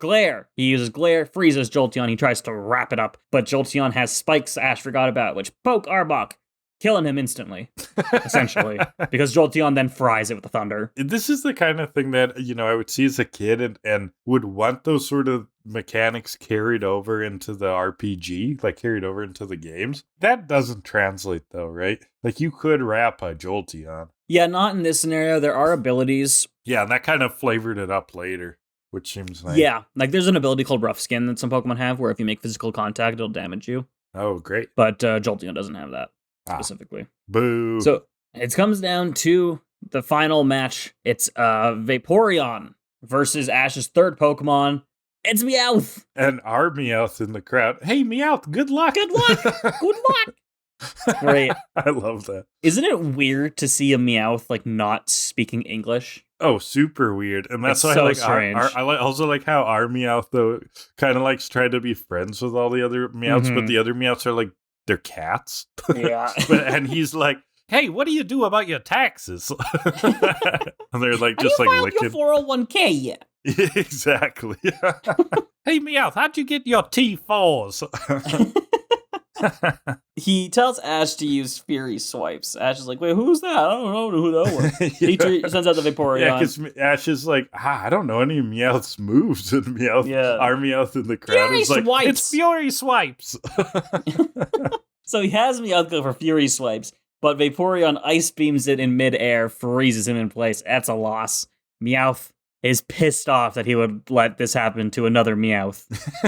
Glare. He uses Glare, freezes Jolteon. He tries to wrap it up, but Jolteon has spikes Ash forgot about, which poke Arbok, killing him instantly, essentially, because Jolteon then fries it with the thunder. This is the kind of thing that, I would see as a kid and would want those sort of mechanics carried over into the RPG, like carried over into the games. That doesn't translate, though, right? Like, you could wrap a Jolteon. Yeah, not in this scenario. There are abilities. Yeah, and that kind of flavored it up later, which seems nice. Yeah, like there's an ability called Rough Skin that some Pokemon have, where if you make physical contact, it'll damage you. Oh, great. But Jolteon doesn't have that. Specifically. Boo. So it comes down to the final match. It's Vaporeon versus Ash's third Pokemon. It's Meowth. And our Meowth in the crowd. Hey, Meowth, good luck. Good luck. Good luck. Great. I love that. Isn't it weird to see a Meowth like not speaking English? Oh, super weird. And that's It's why so I like strange. I also like how our Meowth, though, kind of likes trying to be friends with all the other Meowths, but the other Meowths are like, they're cats. Yeah. And he's like, hey, what do you do about your taxes? And they're like, just like licking. Your 401k yet? Exactly. Hey, Meowth, how'd you get your T4s? He tells Ash to use Fury Swipes. Ash is like, wait, who's that? I don't know who that was. He sends out the Vaporeon. Yeah, because Ash is like, I don't know any of Meowth's moves. And our Meowth in the crowd Fury is like, Swipes. it's Fury Swipes. So he has Meowth go for Fury Swipes, but Vaporeon ice beams it in midair, freezes him in place. That's a loss. Meowth is pissed off that he would let this happen to another Meowth.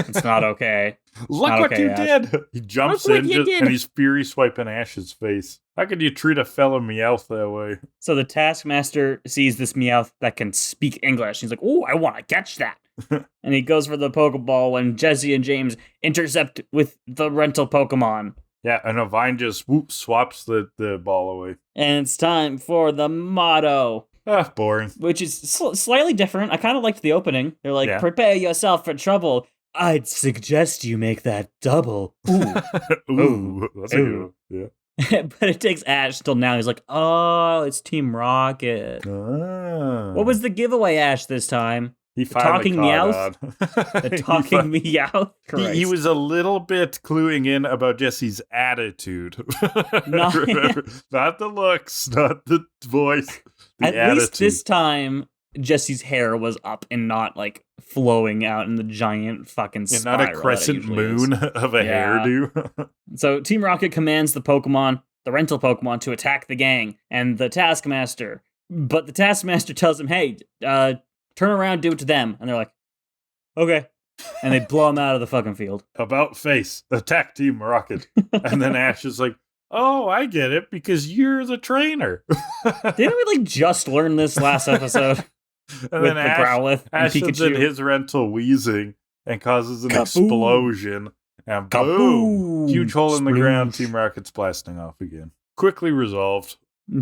It's not okay. Look not what okay, you Ash. did! He jumps Look what in you did. and he's Fury Swiping Ash's face. How could you treat a fellow Meowth that way? So the Taskmaster sees this Meowth that can speak English. He's like, "Ooh, I want to catch that." And he goes for the Pokeball when Jesse and James intercept with the rental Pokemon. Yeah, and a vine just swaps the ball away. And it's time for the motto. Boring. which is slightly different. I kind of liked the opening. They're like, prepare yourself for trouble. I'd suggest you make that double. Ooh. Ooh, that's a good one. Yeah. But it takes Ash till now. He's like, oh, it's Team Rocket. What was the giveaway, Ash, this time? He The talking Meowth. The talking Meowth? He was a little bit cluing in about Jesse's attitude. Not the looks, not the voice. The At attitude. least this time, Jesse's hair was up and not like flowing out in the giant fucking and spiral. not a crescent moon of a hairdo. So Team Rocket commands the Pokemon, the rental Pokemon, to attack the gang and the Taskmaster. But the Taskmaster tells him, hey, turn around, do it to them. And they're like, okay. And they blow him out of the fucking field. About face, attack Team Rocket. And then Ash is like, oh, I get it, because you're the trainer. Didn't we like just learn this last episode? And with then the Growlithe and Ash sends in Pikachu. his rental wheezing and causes an Kaboom. explosion. And boom! Kaboom. Huge hole in the ground. Sploosh. Team Rocket's blasting off again. Quickly resolved.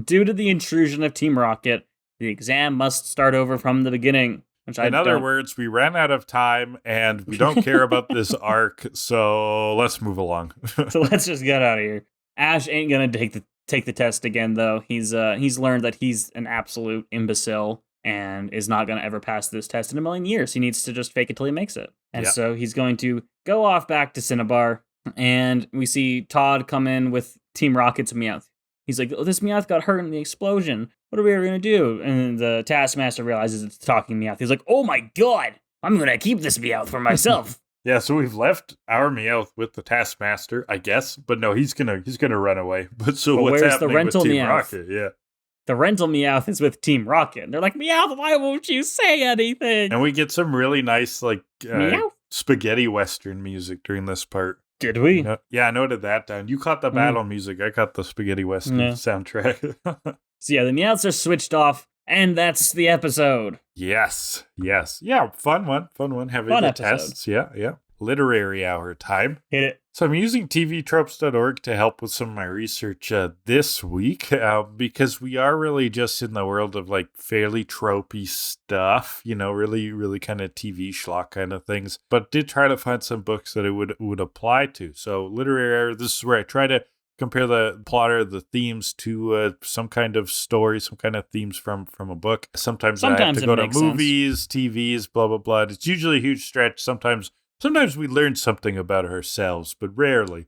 Due to the intrusion of Team Rocket, the exam must start over from the beginning. Which In other words, we ran out of time and we don't care about this arc, so let's move along. So let's just get out of here. Ash ain't gonna take the test again, though. He's learned that he's an absolute imbecile and is not gonna ever pass this test in a million years. He needs to just fake it till he makes it. And so he's going to go off back to Cinnabar, and we see Todd come in with Team Rocket's Meowth. He's like, oh, this Meowth got hurt in the explosion. What are we ever gonna do? And the Taskmaster realizes it's the talking Meowth. He's like, oh my god, I'm gonna keep this Meowth for myself. Yeah, so we've left our Meowth with the Taskmaster, I guess, but no, he's gonna run away. But what's where's the happening rental with Team Meowth? Rocket? Yeah, The rental Meowth is with Team Rocket. And they're like, Meowth, why won't you say anything? and we get some really nice Meowth? spaghetti western music during this part. Did we? Yeah, I noted that down. You caught the battle music. I caught the spaghetti western soundtrack. So yeah, the Meowths are switched off, and that's the episode. Yes. Yeah, fun one. Having Fun the episode. tests. Yeah. Literary hour time. Hit it. So I'm using tvtropes.org to help with some of my research this week because we are really just in the world of like fairly tropey stuff, really, really kind of TV schlock kind of things, but did try to find some books that it would apply to. So literary hour, this is where I try to compare the plot or the themes to some kind of story, some kind of themes from a book. Sometimes I have to it go to makes sense. movies, TVs, blah, blah, blah. It's usually a huge stretch. Sometimes we learn something about ourselves, but rarely.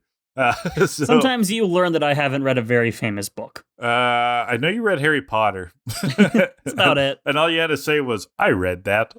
Sometimes you learn that I haven't read a very famous book. I know you read Harry Potter. That's about it. And all you had to say was, I read that.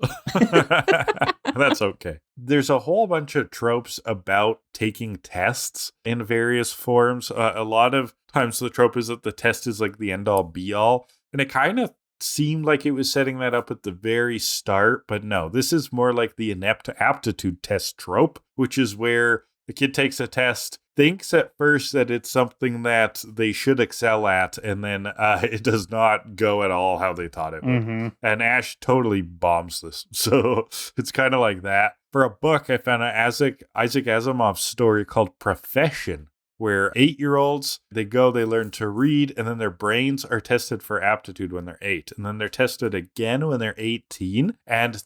That's okay. There's a whole bunch of tropes about taking tests in various forms. A lot of times the trope is that the test is like the end-all be-all. And it kind of seemed like it was setting that up at the very start, but no, this is more like the inept aptitude test trope, which is where the kid takes a test, thinks at first that it's something that they should excel at, and then it does not go at all how they thought it would. Mm-hmm. And Ash totally bombs this. So it's kind of like that. For a book, I found an Isaac Asimov's story called Profession, where 8-year-olds, they learn to read, and then their brains are tested for aptitude when they're 8. And then they're tested again when they're 18. And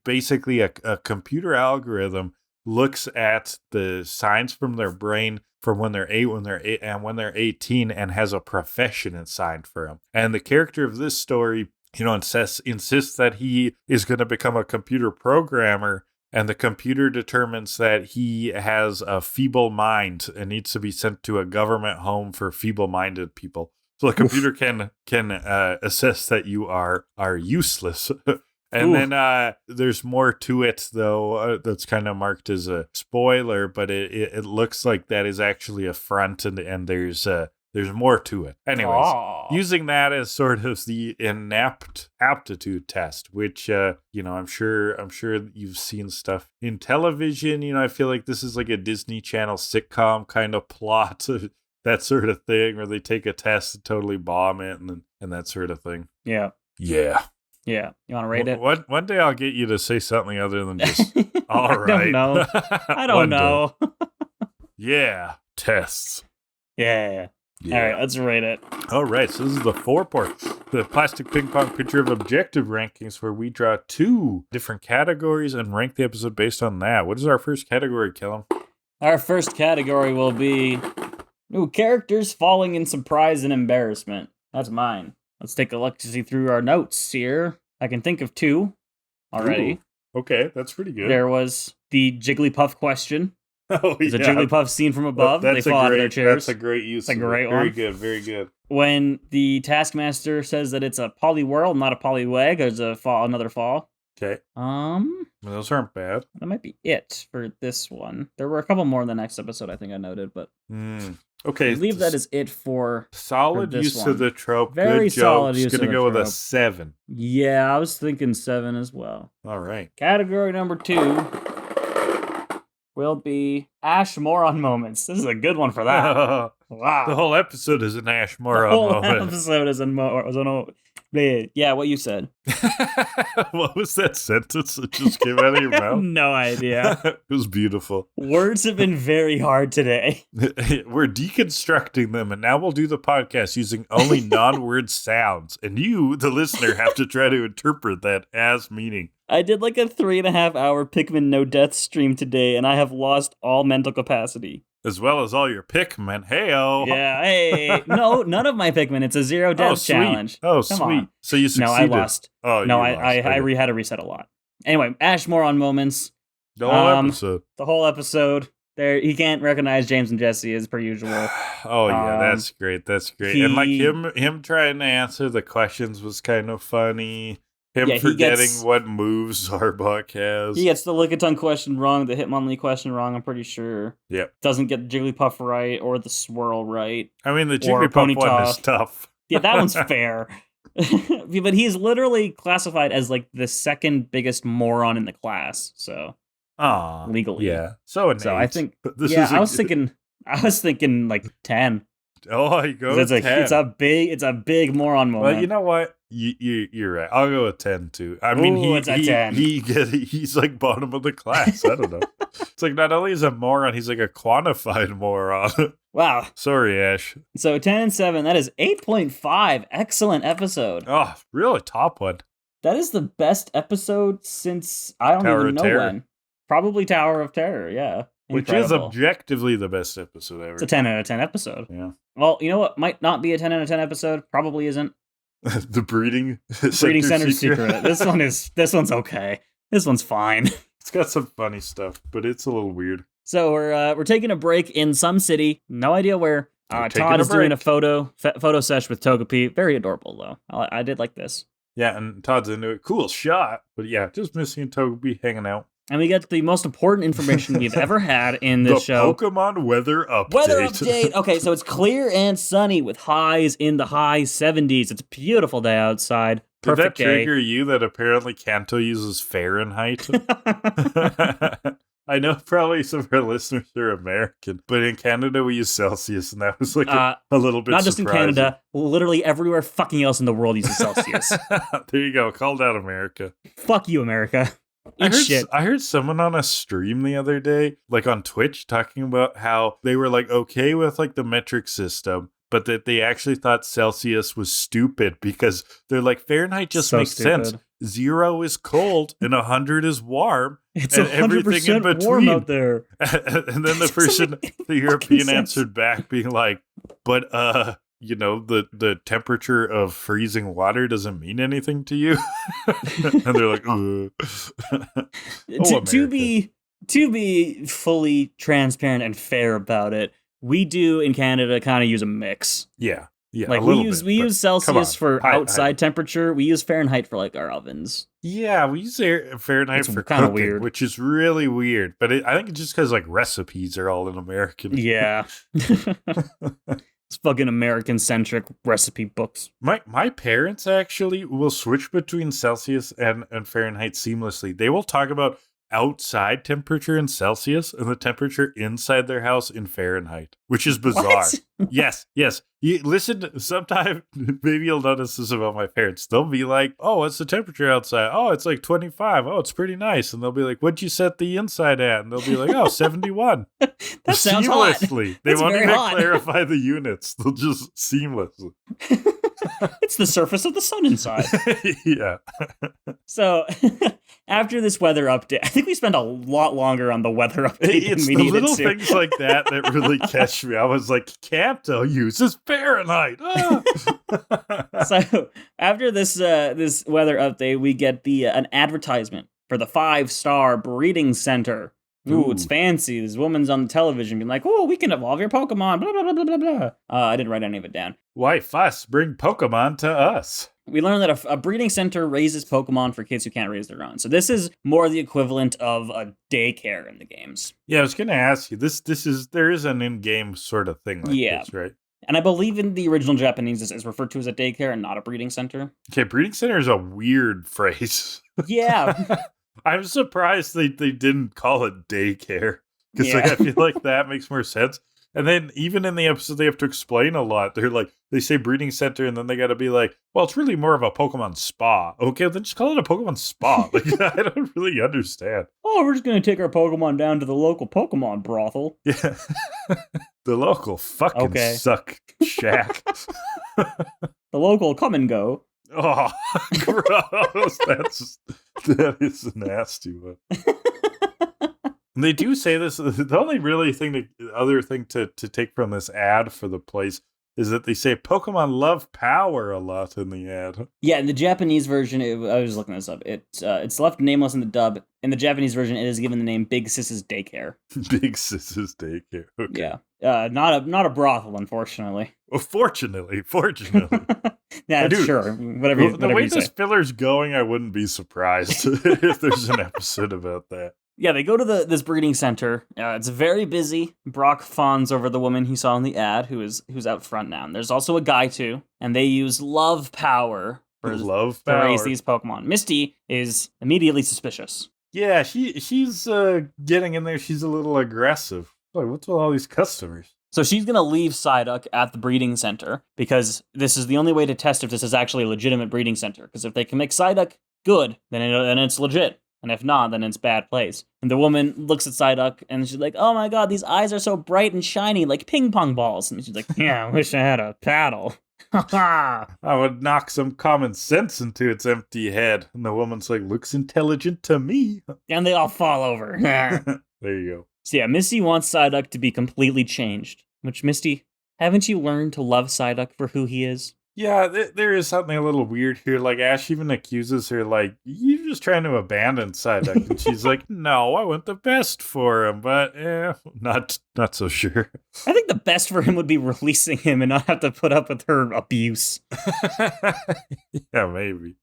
basically a computer algorithm looks at the signs from their brain from when they're 8, and when they're 18, and has a profession assigned for them. And the character of this story, insists that he is going to become a computer programmer. And the computer determines that he has a feeble mind and needs to be sent to a government home for feeble-minded people. So the computer can assess that you are useless. And then there's more to it, though, that's kind of marked as a spoiler, but it looks like that is actually a front, and there's more to it. Anyways, using that as sort of the inept aptitude test, which, I'm sure you've seen stuff in television. I feel like this is like a Disney Channel sitcom kind of plot, that sort of thing, where they take a test and totally bomb it and that sort of thing. Yeah. Yeah. Yeah. You want to rate it? One day I'll get you to say something other than just, all right. I don't know. Yeah. Tests. Yeah. All right, let's rate it. All right, so this is the 4-part the plastic ping pong picture of objective rankings where we draw 2 different categories and rank the episode based on that. What is our first category, Kellum? Our first category will be characters falling in surprise and embarrassment. That's mine. Let's take a look to see through our notes here. I can think of 2 already. Ooh, okay, that's pretty good. There was the Jigglypuff question. Oh, There's a Jigglypuff seen from above. They fall out of their chairs. That's a great use. It's a great one. Very good, very good. When the Taskmaster says that it's a Poliwhirl, not a Poliwag, there's another fall. Okay. Those aren't bad. That might be it for this one. There were a couple more in the next episode I think I noted, but okay. I believe that is it for solid this use one. of the trope. Very good solid joke. use of Gonna the go with trope. a 7. Yeah, I was thinking 7 as well. All right. Category number 2 will be Ash Moron moments. This is a good one for that. Wow. The whole episode is an Ash Moron The whole moment. episode is yeah, what you said. What was that sentence that just came out of your mouth? No idea. It was beautiful. Words have been very hard today. We're deconstructing them, and now we'll do the podcast using only non-word sounds. And you, the listener, have to try to interpret that as meaning. I did like a 3.5 hour Pikmin No Death stream today, and I have lost all mental capacity. As well as all your Pikmin. Hey-oh. Yeah, hey. No, none of my Pikmin. It's a 0 death challenge. Oh, Come sweet. on. So you succeeded. No, I lost. Oh, no, you lost. I had to reset a lot. Anyway, Ash Moron moments. The whole episode. The whole episode. There, he can't recognize James and Jesse as per usual. Oh yeah, that's great. That's great. And like him trying to answer the questions was kind of funny. Him forgetting what moves Arbok has. He gets the Lickitung question wrong, the Hitmonlee question wrong, I'm pretty sure. Yep. Doesn't get the Jigglypuff right or the Swirl right. I mean, the Jigglypuff one is tough. Yeah, that one's fair. But he's literally classified as like the second biggest moron in the class, so legally. Yeah. So I think I was thinking like 10. Oh, you go. It's a big moron moment. Well, you know what? You're right. I'll go with 10 too. I mean, it's a 10. He's like bottom of the class. I don't know. It's like not only is a moron, he's like a quantified moron. Wow. Sorry, Ash. So 10 and 7. That is 8.5. Excellent episode. Oh, really? Top one. That is the best episode since I don't even know when. Probably Tower of Terror. Yeah. Which is objectively the best episode ever. It's a 10 out of 10 episode. Yeah. Well, you know what might not be a 10 out of 10 episode? Probably isn't. The breeding center secret. This one's okay. This one's fine. It's got some funny stuff, but it's a little weird. So we're taking a break in some city. No idea where. Todd is doing a photo sesh with Togepi. Very adorable though. I did like this. Yeah, and Todd's into it. Cool shot. But yeah, just missing Togepi hanging out. And we get the most important information we've ever had in this show. The Pokemon weather update. Weather update. Okay, so it's clear and sunny with highs in the high 70s. It's a beautiful day outside. Perfect Did that trigger you that apparently Kanto uses Fahrenheit? I know probably some of our listeners are American, but in Canada we use Celsius, and that was like a little bit not just surprising. in Canada, literally everywhere fucking else in the world uses Celsius. There you go. Called out America. Fuck you, America. I heard someone on a stream the other day, like on Twitch, talking about how they were like okay with like the metric system, but that they actually thought Celsius was stupid because they're like Fahrenheit just makes sense. 0 is cold and 100 is warm. It's and everything in between warm out there. And then the person, the European, answered back being like, "But you know, the temperature of freezing water doesn't mean anything to you." And they're like, to be fully transparent and fair about it, we do in Canada kind of use a mix. Yeah. Like we use Celsius for outside temperature. We use Fahrenheit for like our ovens. Yeah, we use Fahrenheit for kind of cooking, weird, which is really weird. But I think it's just because like recipes are all in American. Yeah. It's fucking American-centric recipe books. My parents actually will switch between Celsius and Fahrenheit seamlessly. They will talk about outside temperature in Celsius and the temperature inside their house in Fahrenheit, which is bizarre. What? Yes. You listen, sometime maybe you'll notice this about my parents. They'll be like, "Oh, what's the temperature outside? Oh, it's like 25. Oh, it's pretty nice." And they'll be like, "What'd you set the inside at?" And they'll be like, "Oh, 71. That sounds hot. Seamlessly. They won't even clarify the units. They'll just seamlessly. It's the surface of the sun inside. Yeah. So after this weather update, I think we spent a lot longer on the weather update It's than we the needed little to. things like that really catch me. I was like, Capto uses Fahrenheit. Ah! So after this this weather update, we get the an advertisement for the 5-star breeding center. Ooh, it's fancy. This woman's on the television being like, "Oh, we can evolve your Pokemon." Blah blah blah blah blah blah. I didn't write any of it down. Why fuss? Bring Pokemon to us. We learned that a breeding center raises Pokemon for kids who can't raise their own. So this is more the equivalent of a daycare in the games. Yeah, I was gonna ask you. There is an in-game sort of thing like this, right? And I believe in the original Japanese, it's referred to as a daycare and not a breeding center. Okay, breeding center is a weird phrase. Yeah. I'm surprised they didn't call it daycare. Because I feel like that makes more sense. And then even in the episode, they have to explain a lot. They're like, they say breeding center, and then they got to be like, well, it's really more of a Pokemon spa. Okay, then just call it a Pokemon spa. Like, I don't really understand. Oh, we're just going to take our Pokemon down to the local Pokemon brothel. Yeah. The local fucking suck shack. The local come and go. Oh, gross. That is a nasty one. They do say this. The only other thing to take from this ad for the place is that they say Pokemon love power a lot in the ad. Yeah, in the Japanese version, I was looking this up. It's left nameless in the dub. In the Japanese version, it is given the name Big Sis's Daycare. Big Sis's Daycare. Okay. Yeah, not a brothel, unfortunately. Well, fortunately. Yeah, sure. Whatever. The way this say. filler's going, I wouldn't be surprised if there's an episode about that. Yeah, they go to this breeding center. It's very busy. Brock fawns over the woman he saw in the ad, who's out front now. And there's also a guy too, and they use love power to raise these Pokemon. Misty is immediately suspicious. Yeah, she's getting in there. She's a little aggressive. Like, what's with all these customers? So she's going to leave Psyduck at the breeding center because this is the only way to test if this is actually a legitimate breeding center. Because if they can make Psyduck good, then it's legit. And if not, then it's bad place. And the woman looks at Psyduck and she's like, "Oh my god, these eyes are so bright and shiny like ping pong balls." And she's like, "Yeah, I wish I had a paddle." I would knock some common sense into its empty head. And the woman's like, "Looks intelligent to me." And they all fall over. There you go. So yeah, Misty wants Psyduck to be completely changed. Which, Misty, haven't you learned to love Psyduck for who he is? Yeah, there is something a little weird here. Like, Ash even accuses her, like, "You're just trying to abandon Psyduck." And she's like, "No, I want the best for him, but not so sure." I think the best for him would be releasing him and not have to put up with her abuse. Yeah, maybe.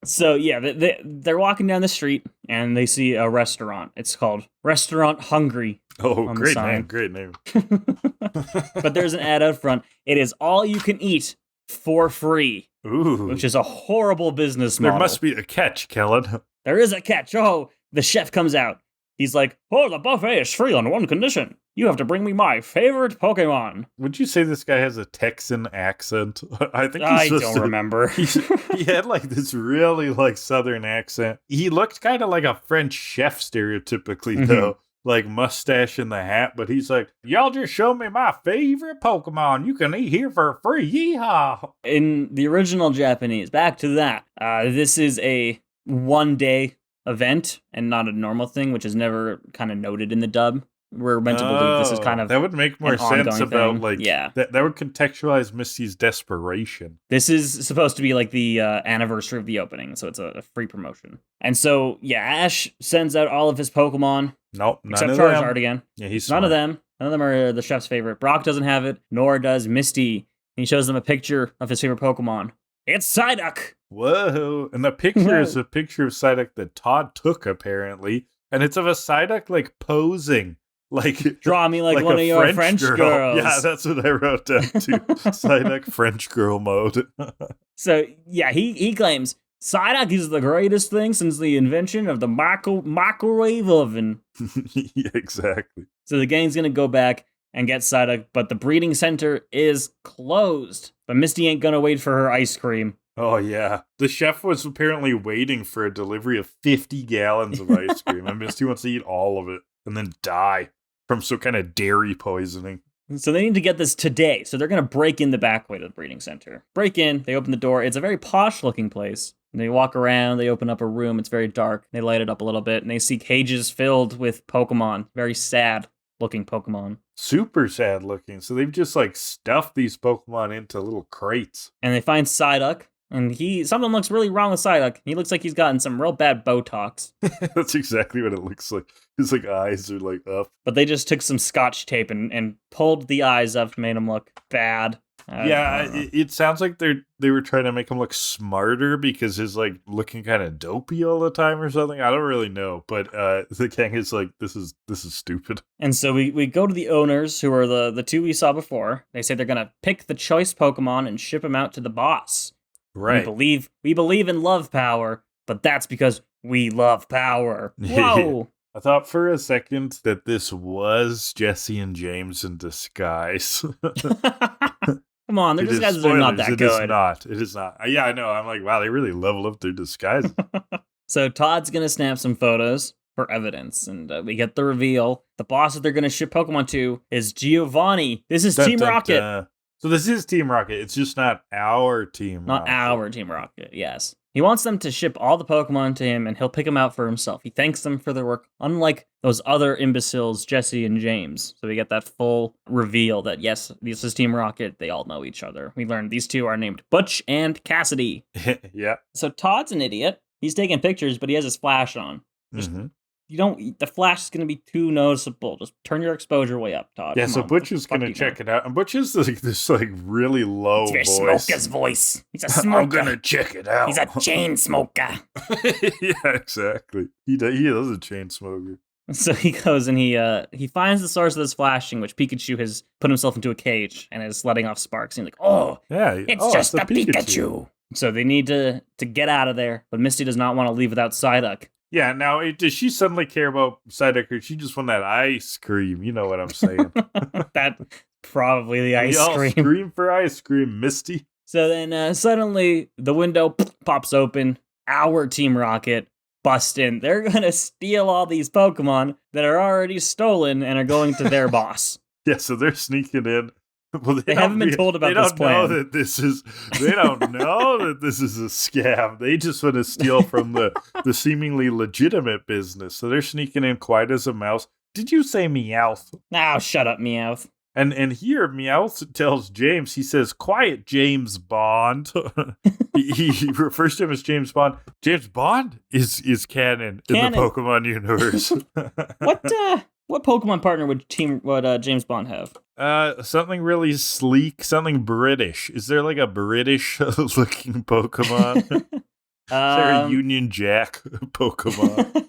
So, yeah, they're walking down the street, and they see a restaurant. It's called Restaurant Hungry. Oh, great name. But there's an ad out front. It is all you can eat for free. Ooh. Which is a horrible business model. There must be a catch, Kellen. There is a catch. Oh, the chef comes out. He's like, "Oh, the buffet is free on one condition. You have to bring me my favorite Pokemon." Would you say this guy has a Texan accent? I think I don't remember. He had like this really like Southern accent. He looked kind of like a French chef stereotypically though. Like mustache in the hat, but he's like, "Y'all just show me my favorite Pokemon. You can eat here for free. Yeehaw!" In the original Japanese, back to that. This is a one-day event and not a normal thing, which is never kind of noted in the dub. We're meant to believe this is kind of that would make more sense about thing. like that would contextualize Misty's desperation. This is supposed to be like the anniversary of the opening, so it's a free promotion. And so Ash sends out all of his Pokemon. Nope, except Charizard again. Yeah, he's none smart. of them. None of them are the chef's favorite. Brock doesn't have it, nor does Misty. And he shows them a picture of his favorite Pokemon. It's Psyduck. Whoa! And the picture is a picture of Psyduck that Todd took apparently, and it's of a Psyduck like posing. Like, draw me like one of your French girls. Yeah, that's what I wrote down too. Psyduck French girl mode. So yeah, he claims Psyduck is the greatest thing since the invention of the microwave oven. Yeah, exactly. So the gang's gonna go back and get Psyduck, but the breeding center is closed. But Misty ain't gonna wait for her ice cream. Oh, yeah. The chef was apparently waiting for a delivery of 50 gallons of ice cream, and Misty wants to eat all of it and then die from some kind of dairy poisoning. So they need to get this today. So they're going to break in the back way to the breeding center. Break in, they open the door. It's a very posh-looking place. And they walk around, they open up a room. It's very dark. They light it up a little bit, and they see cages filled with Pokemon. Very sad-looking Pokemon. Super sad looking. So they've just like stuffed these Pokemon into little crates. And they find Psyduck, and something looks really wrong with Psyduck. He looks like he's gotten some real bad Botox. That's exactly what it looks like. His like eyes are like up. But they just took some Scotch tape and pulled the eyes up, made him look bad. It sounds like they were trying to make him look smarter because he's like looking kind of dopey all the time or something. I don't really know, but the gang is like, this is stupid. And so we go to the owners, who are the two we saw before. They say they're gonna pick the choice Pokemon and ship them out to the boss. Right. We believe in love power, but that's because we love power. Whoa. I thought for a second that this was Jesse and James in disguise. Come on, their disguises are not that good. It is not. Yeah, I know. I'm like, wow, they really level up their disguise. So Todd's going to snap some photos for evidence, and we get the reveal. The boss that they're going to ship Pokemon to is Giovanni. This is Team Rocket. So this is Team Rocket. It's just not our Team Rocket. Not our Team Rocket, yes. He wants them to ship all the Pokemon to him, and he'll pick them out for himself. He thanks them for their work, unlike those other imbeciles, Jesse and James. So we get that full reveal that, yes, this is Team Rocket. They all know each other. We learned these two are named Butch and Cassidy. Yeah. So Todd's an idiot. He's taking pictures, but he has his flash on. The flash is going to be too noticeable. Just turn your exposure way up, Todd. Yeah, so Butch is going to check it out. And Butch is like this like really low voice. It's very Smoker's voice. He's a smoker. I'm going to check it out. He's a chain smoker. Yeah, exactly. He is a chain smoker. So he goes and he finds the source of this flashing, which Pikachu has put himself into a cage and is letting off sparks. And he's like, oh, yeah, it's just a Pikachu. So they need to get out of there, but Misty does not want to leave without Psyduck. Yeah, now, does she suddenly care about Psyduck, or she just want that ice cream? You know what I'm saying. That probably the ice cream. Scream for ice cream, Misty. So then suddenly the window pops open. Our Team Rocket bust in. They're going to steal all these Pokemon that are already stolen and are going to their boss. Yeah, so they're sneaking in. Well, they haven't been told about this plan. They don't know that this is a scam. They just want to steal from the seemingly legitimate business. So they're sneaking in quiet as a mouse. Did you say Meowth? Now shut up, Meowth. And here Meowth tells James, he says, quiet, James Bond. he refers to him as James Bond. James Bond is canon in the Pokemon universe. What Pokemon partner would James Bond have? Something really sleek, something British. Is there like a British looking Pokemon? Is there a Union Jack Pokemon?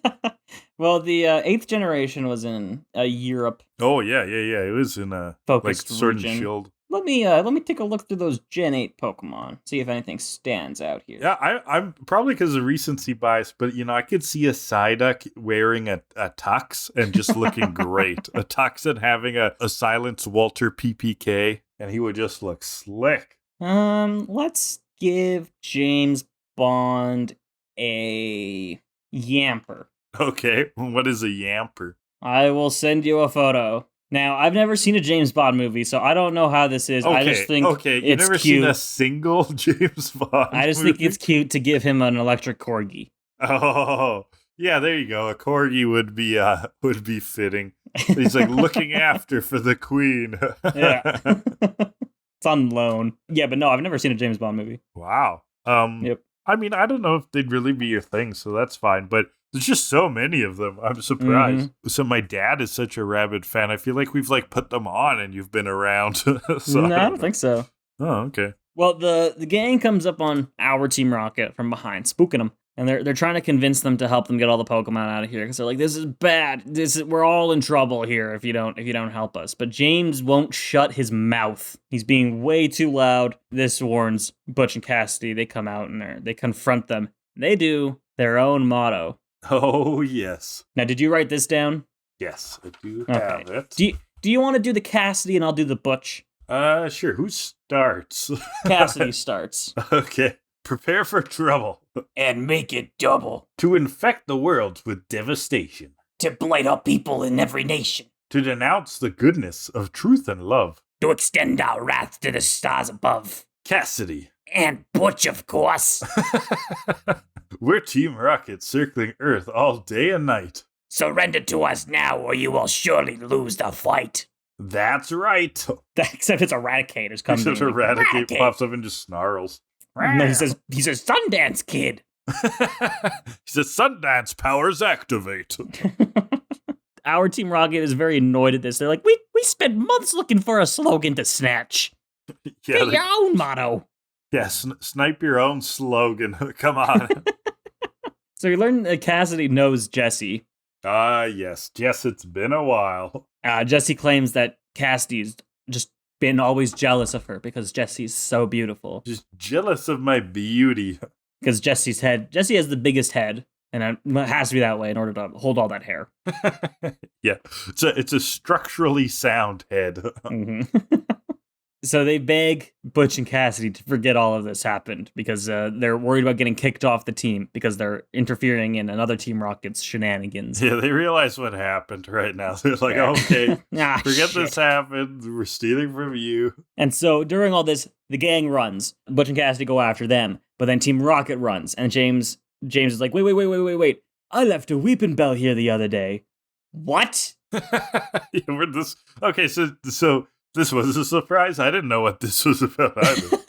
Well, the 8th generation was in Europe. Oh yeah. It was in a focused like Sword region. and Shield. Let me take a look through those Gen 8 Pokemon, see if anything stands out here. Yeah, I'm probably because of recency bias, but I could see a Psyduck wearing a tux and just looking great. A tux and having a Silence Walter PPK, and he would just look slick. Let's give James Bond a Yamper. Okay, what is a Yamper? I will send you a photo. Now, I've never seen a James Bond movie, so I don't know how this is. Okay, I just think you've never seen a single James Bond I just movie? think it's cute to give him an electric corgi. Oh, yeah, there you go. A corgi would be fitting. He's like looking after for the queen. Yeah. It's on loan. Yeah, but no, I've never seen a James Bond movie. Wow. Yep. I mean, I don't know if they'd really be your thing, so that's fine, but there's just so many of them. I'm surprised. Mm-hmm. So my dad is such a rabid fan. I feel like we've put them on and you've been around. So no, I don't think so. Oh, okay. Well, the gang comes up on our Team Rocket from behind, spooking them. And they're trying to convince them to help them get all the Pokemon out of here because they're like, this is bad. We're all in trouble here if you don't help us. But James won't shut his mouth. He's being way too loud. This warns Butch and Cassidy. They come out and they confront them. They do their own motto. Oh yes. Now, did you write this down? Yes, I do have it. Do you want to do the Cassidy and I'll do the Butch? Sure. Who starts? Cassidy starts. Okay. Prepare for trouble. And make it double. To infect the world with devastation. To blight out people in every nation. to denounce the goodness of truth and love. To extend our wrath to the stars above. Cassidy. And Butch, of course. We're Team Rocket circling Earth all day and night. Surrender to us now or you will surely lose the fight. That's right. Except it's Eradicator's coming. Except Eradicate pops up and just snarls. No, he's a Sundance kid. He says, Sundance powers activate. Our Team Rocket is very annoyed at this. They're like, we spent months looking for a slogan to snatch. Get your own motto. Yeah, snipe your own slogan. Come on. So you learn that Cassidy knows Jesse. Yes. Jess, it's been a while. Jesse claims that Cassidy's just been always jealous of her because Jesse's so beautiful. Just jealous of my beauty. Because Jesse has the biggest head, and it has to be that way in order to hold all that hair. Yeah, it's a structurally sound head. Mm-hmm. So they beg Butch and Cassidy to forget all of this happened because they're worried about getting kicked off the team because they're interfering in another Team Rocket's shenanigans. Yeah, they realize what happened right now. They're like, okay, forget this happened. We're stealing from you. And so during all this, the gang runs. Butch and Cassidy go after them, but then Team Rocket runs. And James is like, wait. I left a weeping bell here the other day. What? Okay, so this was a surprise. I didn't know what this was about either.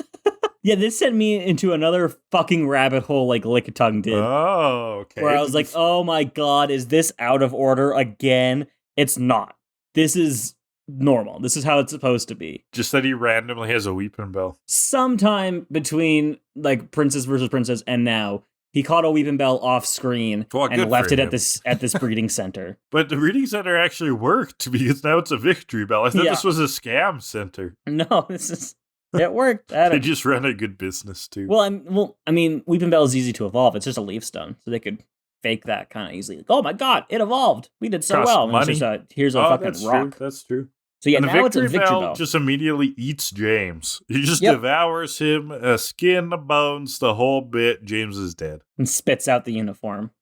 Yeah, this sent me into another fucking rabbit hole like Lickitung did. Oh, okay. Where I was like, oh my god, is this out of order again? It's not. This is normal. This is how it's supposed to be. Just that he randomly has a weeping bell. Sometime between like Princess versus Princess and now, he caught a weeping bell off screen and left it at this breeding center. But the breeding center actually worked because now it's a victory bell. I thought this was a scam center. No, it worked. They just ran a good business too. Well, I mean, weeping bell is easy to evolve. It's just a leaf stone, so they could fake that kind of easily. Like, oh my god, it evolved. We did so well. Money. Here's a fucking that's rock. True. That's true. So yeah, now it's a victory bell. Just immediately eats James. He just devours him, skin, the bones, the whole bit. James is dead. And spits out the uniform.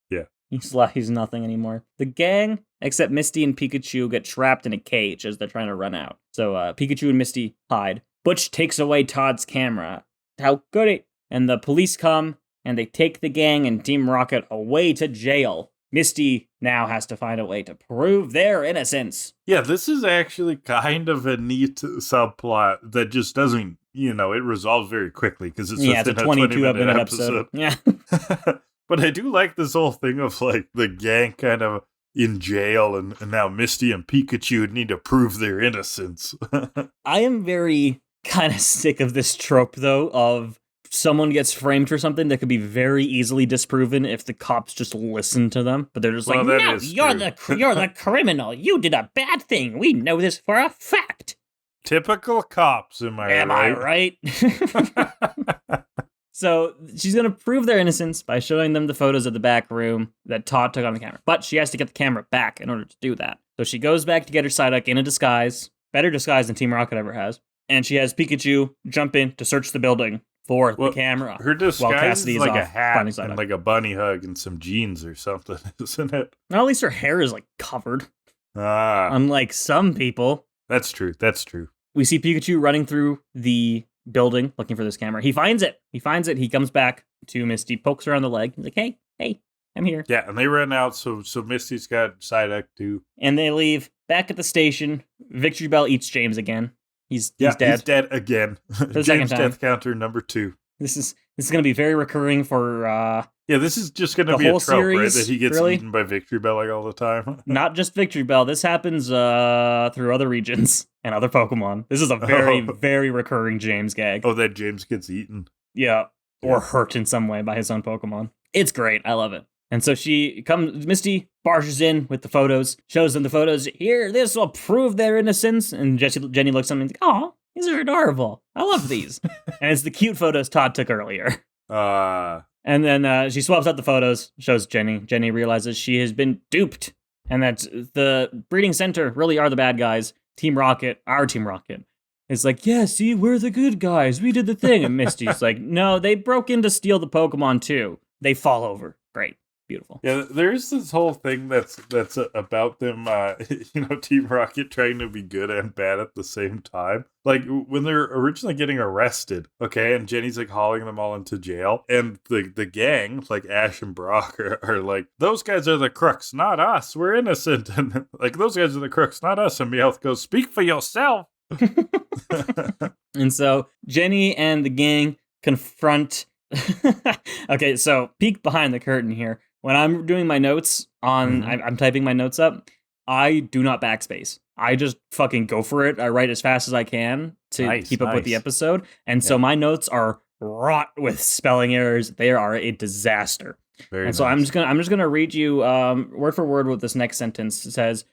Yeah. He's nothing anymore. The gang, except Misty and Pikachu, get trapped in a cage as they're trying to run out. So Pikachu and Misty hide. Butch takes away Todd's camera. How goody. And the police come, and they take the gang and Team Rocket away to jail. Misty now has to find a way to prove their innocence. Yeah, this is actually kind of a neat subplot that just doesn't, it resolves very quickly because it's just a 22-minute episode. Yeah. But I do like this whole thing of like the gang kind of in jail and now Misty and Pikachu need to prove their innocence. I am very kind of sick of this trope, though, of someone gets framed for something that could be very easily disproven if the cops just listen to them. But they're just no, you're the criminal. You did a bad thing. We know this for a fact. Typical cops, am I right? So she's going to prove their innocence by showing them the photos of the back room that Todd took on the camera. But she has to get the camera back in order to do that. So she goes back to get her Psyduck in a disguise, better disguise than Team Rocket ever has. And she has Pikachu jump in to search the building for the camera. Her disguise is like a hat and like a bunny hug and some jeans or something, isn't it? Well, at least her hair is like covered. Unlike some people. That's true. We see Pikachu running through the building looking for this camera. He finds it. He comes back to Misty, pokes her on the leg. He's like, hey, I'm here. Yeah, and they run out, so Misty's got Psyduck too. And they leave. Back at the station, Victory Bell eats James again. He's dead. He's dead again. For the James second time. Death counter number 2. This is going to be very recurring for this is just going to be a trope, series, right? That he gets eaten by Victory Bell like all the time. Not just Victory Bell. This happens through other regions and other Pokemon. This is a very, very recurring James gag. Oh, that James gets eaten. Yeah, or hurt in some way by his own Pokemon. It's great. I love it. And so Misty barges in with the photos, shows them the photos. Here, this will prove their innocence. And Jenny looks at them and like, oh, these are adorable. I love these. And it's the cute photos Todd took earlier. And then she swaps out the photos, shows Jenny. Jenny realizes she has been duped. And that the breeding center really are the bad guys. Team Rocket, our Team Rocket. It's like, yeah, see, we're the good guys. We did the thing. And Misty's like, no, they broke in to steal the Pokemon too. They fall over. Great. beautiful. Yeah, there's this whole thing that's about them, Team Rocket trying to be good and bad at the same time. Like when they're originally getting arrested, okay, and Jenny's like hauling them all into jail, and the gang, like Ash and Brock, are like, those guys are the crooks, not us. We're innocent, and like those guys are the crooks, not us. And Meowth goes, "Speak for yourself." And so Jenny and the gang confront. Okay, so peek behind the curtain here. When I'm doing my notes I'm typing my notes up, I do not backspace. I just fucking go for it. I write as fast as I can to keep up with the episode. And so my notes are wrought with spelling errors. They are a disaster. So I'm just gonna read you word for word what this next sentence says.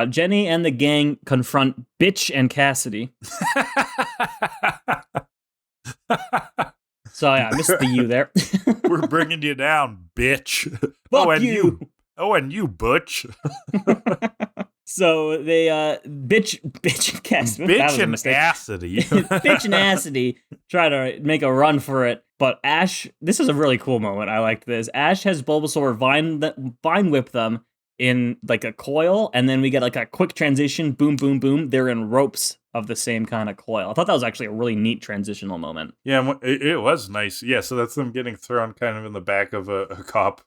Jenny and the gang confront Bitch and Cassidy. So yeah, I missed the U there. We're bringing you down, bitch. Fuck you. And you, Butch. So they bitch and Cassidy. Bitch and Cassidy. Bitch and Cassidy try to make a run for it, but Ash. This is a really cool moment. I liked this. Ash has Bulbasaur vine whip them in like a coil, and then we get like a quick transition. Boom, boom, boom. They're in ropes of the same kind of coil. I thought that was actually a really neat transitional moment. Yeah, it was nice. Yeah, so that's them getting thrown kind of in the back of a cop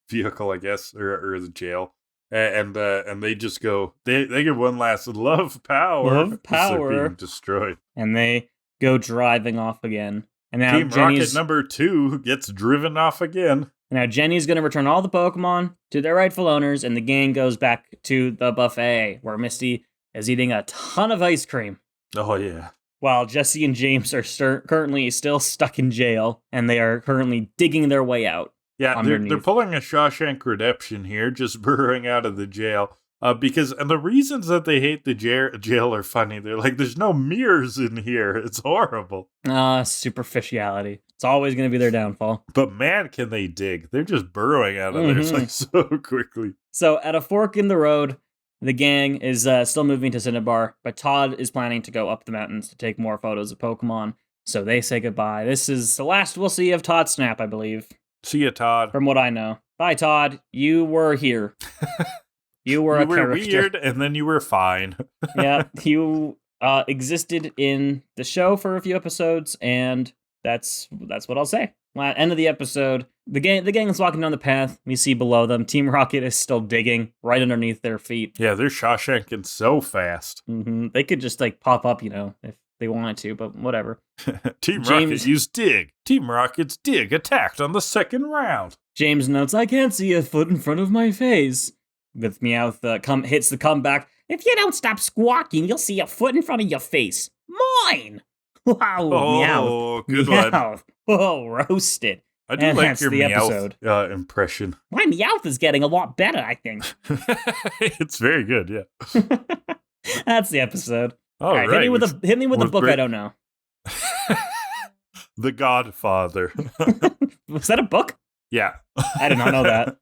vehicle, I guess, or the jail. And they just go, they give one last love power. They're being destroyed. And they go driving off again. And now Team Rocket number 2 gets driven off again. And now Jenny's going to return all the Pokemon to their rightful owners, and the gang goes back to the buffet, where Misty is eating a ton of ice cream. Oh, yeah. While Jesse and James are currently still stuck in jail, and they are currently digging their way out. Yeah, they're pulling a Shawshank Redemption here, just burrowing out of the jail. And the reasons that they hate the jail are funny. They're like, there's no mirrors in here. It's horrible. Superficiality. It's always going to be their downfall. But man, can they dig. They're just burrowing out of there like so quickly. So at a fork in the road, the gang is still moving to Cinnabar, but Todd is planning to go up the mountains to take more photos of Pokemon. So they say goodbye. This is the last we'll see of Todd Snap, I believe. See ya, Todd. From what I know. Bye, Todd. You were here. You were a character. You were weird, and then you were fine. Yeah, you existed in the show for a few episodes, and that's what I'll say. End of the episode. The gang is walking down the path. We see below them, Team Rocket is still digging right underneath their feet. Yeah, they're Shawshanking so fast. Mm-hmm. They could just like pop up, if they wanted to, but whatever. Team Rocket used dig. Team Rocket's dig attacked on the second round. James notes, I can't see a foot in front of my face. With Meowth hits the comeback. If you don't stop squawking, you'll see a foot in front of your face. Mine! Wow, Meowth. Good one. Oh, roasted. I do like your Meowth impression. My Meowth is getting a lot better, I think. It's very good, yeah. That's the episode. All right. Hit me with a book I don't know. The Godfather. Was that a book? Yeah. I did not know that.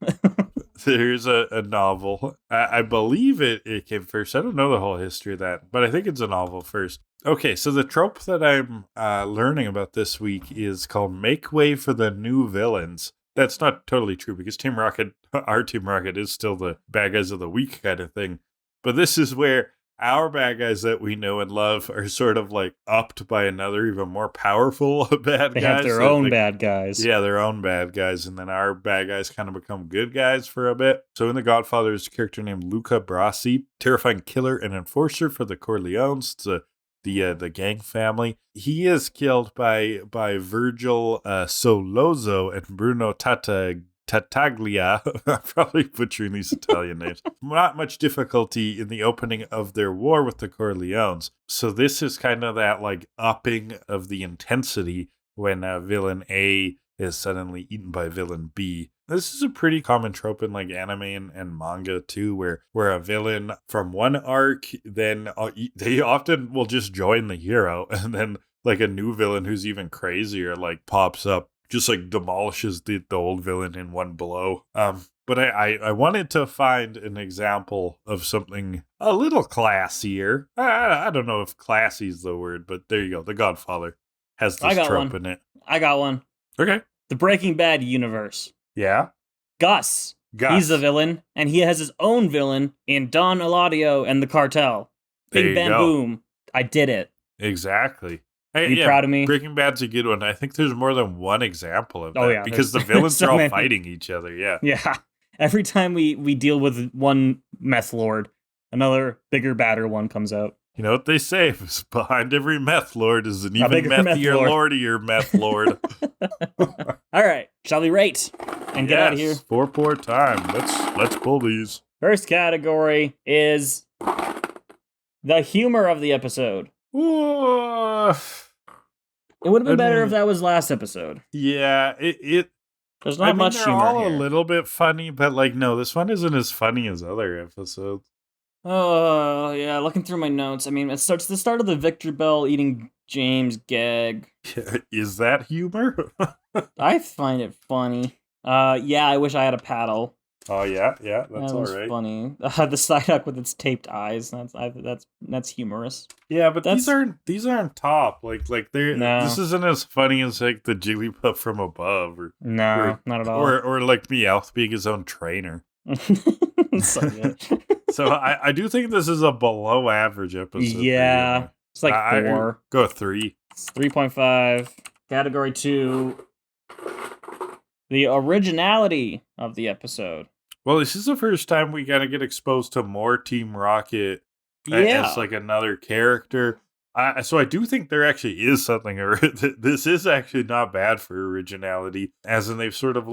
There's a novel. I believe it came first. I don't know the whole history of that, but I think it's a novel first. Okay, so the trope that I'm learning about this week is called Make Way for the New Villains. That's not totally true because our Team Rocket is still the bad guys of the week kind of thing. But this is where our bad guys that we know and love are sort of like upped by another even more powerful bad guys. They have their own bad guys. Yeah, their own bad guys. And then our bad guys kind of become good guys for a bit. So in The Godfather is a character named Luca Brasi, terrifying killer and enforcer for the Corleones, the gang family. He is killed by Virgil Solozo and Bruno Tattaglia. I'm probably butchering these Italian names. Not much difficulty in the opening of their war with the Corleones. So this is kind of that like upping of the intensity when villain A is suddenly eaten by villain B. This is a pretty common trope in like anime and manga too, where a villain from one arc, then they often will just join the hero, and then like a new villain who's even crazier like pops up, just like demolishes the old villain in one blow. But I wanted to find an example of something a little classier. I don't know if classy is the word, but there you go. The Godfather has this trope in it. I got one. Okay. The Breaking Bad universe. Yeah. Gus He's the villain, and he has his own villain in Don Eladio and the Cartel. Bing, bam, boom. I did it. Exactly. Hey, you proud of me? Breaking Bad's a good one. I think there's more than one example of that. Oh, yeah. Because the villains are all fighting each other, yeah. Yeah. Every time we deal with one meth lord, another bigger, badder one comes out. You know what they say? Behind every meth lord is an even methier, lordier meth lord. All right. Shall we rate and get out of here? 4 time. Let's pull these. First category is the humor of the episode. Ooh. It would have been better if that was last episode. Yeah, there's not much humor all here. A little bit funny, but no, this one isn't as funny as other episodes. Oh, yeah, looking through my notes. I mean, it starts the start of the Victor Bell eating James gag. Is that humor? I find it funny. Yeah, I wish I had a paddle. Oh yeah, that's all right. Funny. The Psyduck with its taped eyes. That's humorous. Yeah, but these aren't top. They're no. This isn't as funny as the Jigglypuff from above, or not at all. Or Meowth being his own trainer. So good. So I do think this is a below average episode. Yeah, it's 4. Go 3. It's 3.5. Category 2. The originality of the episode. Well, this is the first time we gotta get exposed to more Team Rocket as another character. So I do think there actually is something. This is actually not bad for originality, as in they've sort of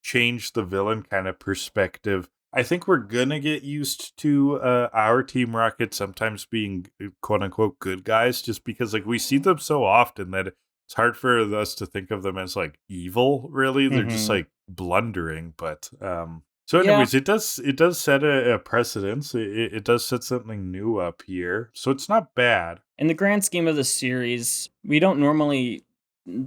changed the villain kind of perspective. I think we're gonna get used to our Team Rocket sometimes being quote unquote good guys, just because we see them so often that it's hard for us to think of them as evil. Really, they're just blundering. But so anyways, it does set a precedence. It does set something new up here, so it's not bad. In the grand scheme of the series, we don't normally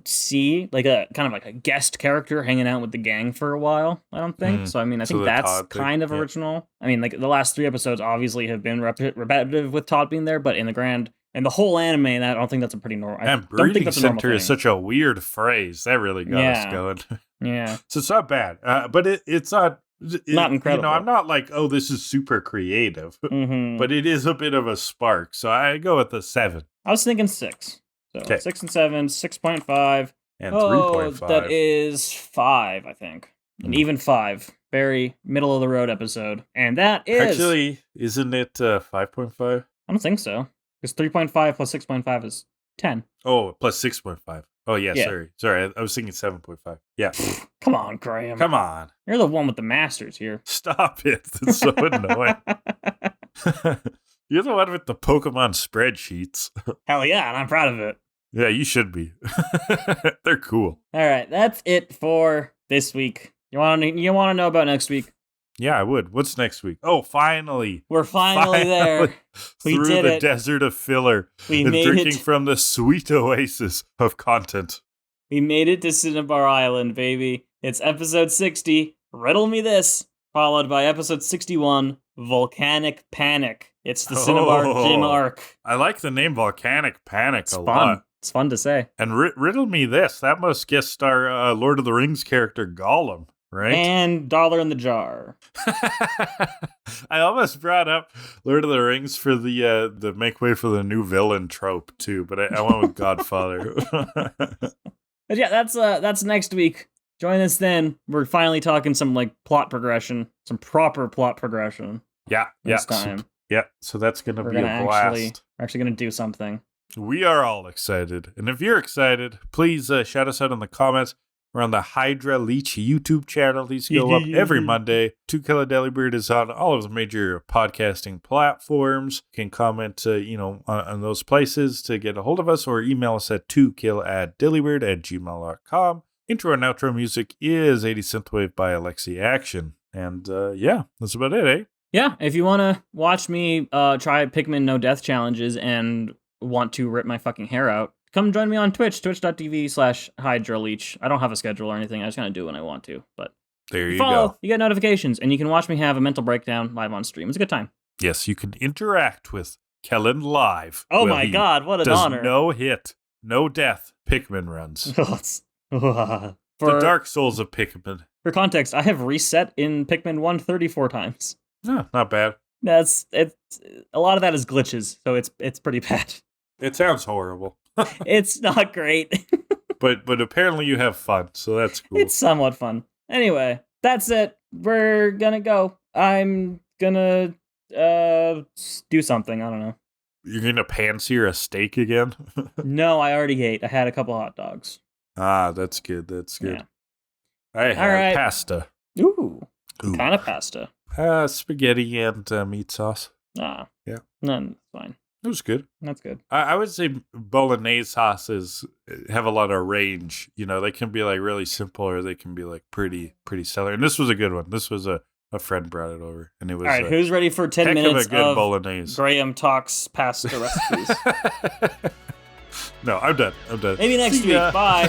see a kind of a guest character hanging out with the gang for a while. I don't think so. I mean, I think that's kind of original. I mean, the last 3 episodes obviously have been repetitive with Todd being there, but in the whole anime, I don't think that's a pretty normal. And breeding center is such a weird phrase that really got us going. Yeah, so it's not bad, but it's not incredible. I'm not oh, this is super creative, but it is a bit of a spark. So I go with the 7. I was thinking 6. So 6 and 7, 6.5. And 3.5. That is 5, I think. An even 5. Very middle of the road episode. And that is... Actually, isn't it 5.5? I don't think so. Because 3.5 plus 6.5 is 10. Oh, plus 6.5. Oh, yeah. Sorry. I was thinking 7.5. Yeah. Come on, Graham. Come on. You're the one with the masters here. Stop it. That's so annoying. You're the one with the Pokemon spreadsheets. Hell yeah, and I'm proud of it. Yeah, you should be. They're cool. All right, that's it for this week. You want to know about next week? Yeah, I would. What's next week? Oh, finally. We're finally there. We through did the it. desert of filler. We and made drinking it. From the sweet oasis of content. We made it to Cinnabar Island, baby. It's episode 60, Riddle Me This, followed by episode 61, Volcanic Panic. It's the Cinnabar Gym arc. I like the name Volcanic Panic a lot. It's fun to say. And riddle me this. That must guest star Lord of the Rings character Gollum, right? And Dollar in the Jar. I almost brought up Lord of the Rings for the make way for the new villain trope too, but I went with Godfather. But yeah, that's next week. Join us then. We're finally talking some plot progression, some proper plot progression. Yeah, this time. So that's gonna be a blast. We're actually gonna do something. We are all excited. And if you're excited, please shout us out in the comments. We're on the Hydra Leech YouTube channel. These go up every Monday. Kill A Delibird is on all of the major podcasting platforms. You can comment, on those places to get a hold of us, or email us at killaddelibird@gmail.com. Intro and outro music is 80 Synthwave by Alexi Action. And that's about it, eh? Yeah, if you want to watch me try Pikmin No Death challenges and want to rip my fucking hair out, come join me on Twitch, twitch.tv/HydraLeech. I don't have a schedule or anything. I just kind of do when I want to. But there you follow, go. You get notifications, and you can watch me have a mental breakdown live on stream. It's a good time. Yes, you can interact with Kellen live. Oh my god, what an honor. No hit, no death Pikmin runs. The Dark Souls of Pikmin. For context, I have reset in Pikmin 1 34 times. No, not bad. It's a lot of that is glitches, so it's pretty bad. It sounds horrible. It's not great. But apparently you have fun, so that's cool. It's somewhat fun. Anyway, that's it. We're gonna go. I'm gonna do something. I don't know. You're gonna pan-sear a steak again? No, I already ate. I had a couple hot dogs. Ah, that's good. That's good. Yeah. I had pasta. Ooh. Kind of pasta. Spaghetti and meat sauce. Ah. Yeah. None. Fine. It was good. That's good. I would say bolognese sauces have a lot of range. You know, they can be like really simple or they can be like pretty stellar. And this was a good one. This was a friend brought it over, and it was. All right, who's ready for 10 minutes of a good bolognese? Graham talks pasta recipes. No, I'm done. Maybe next week. Bye.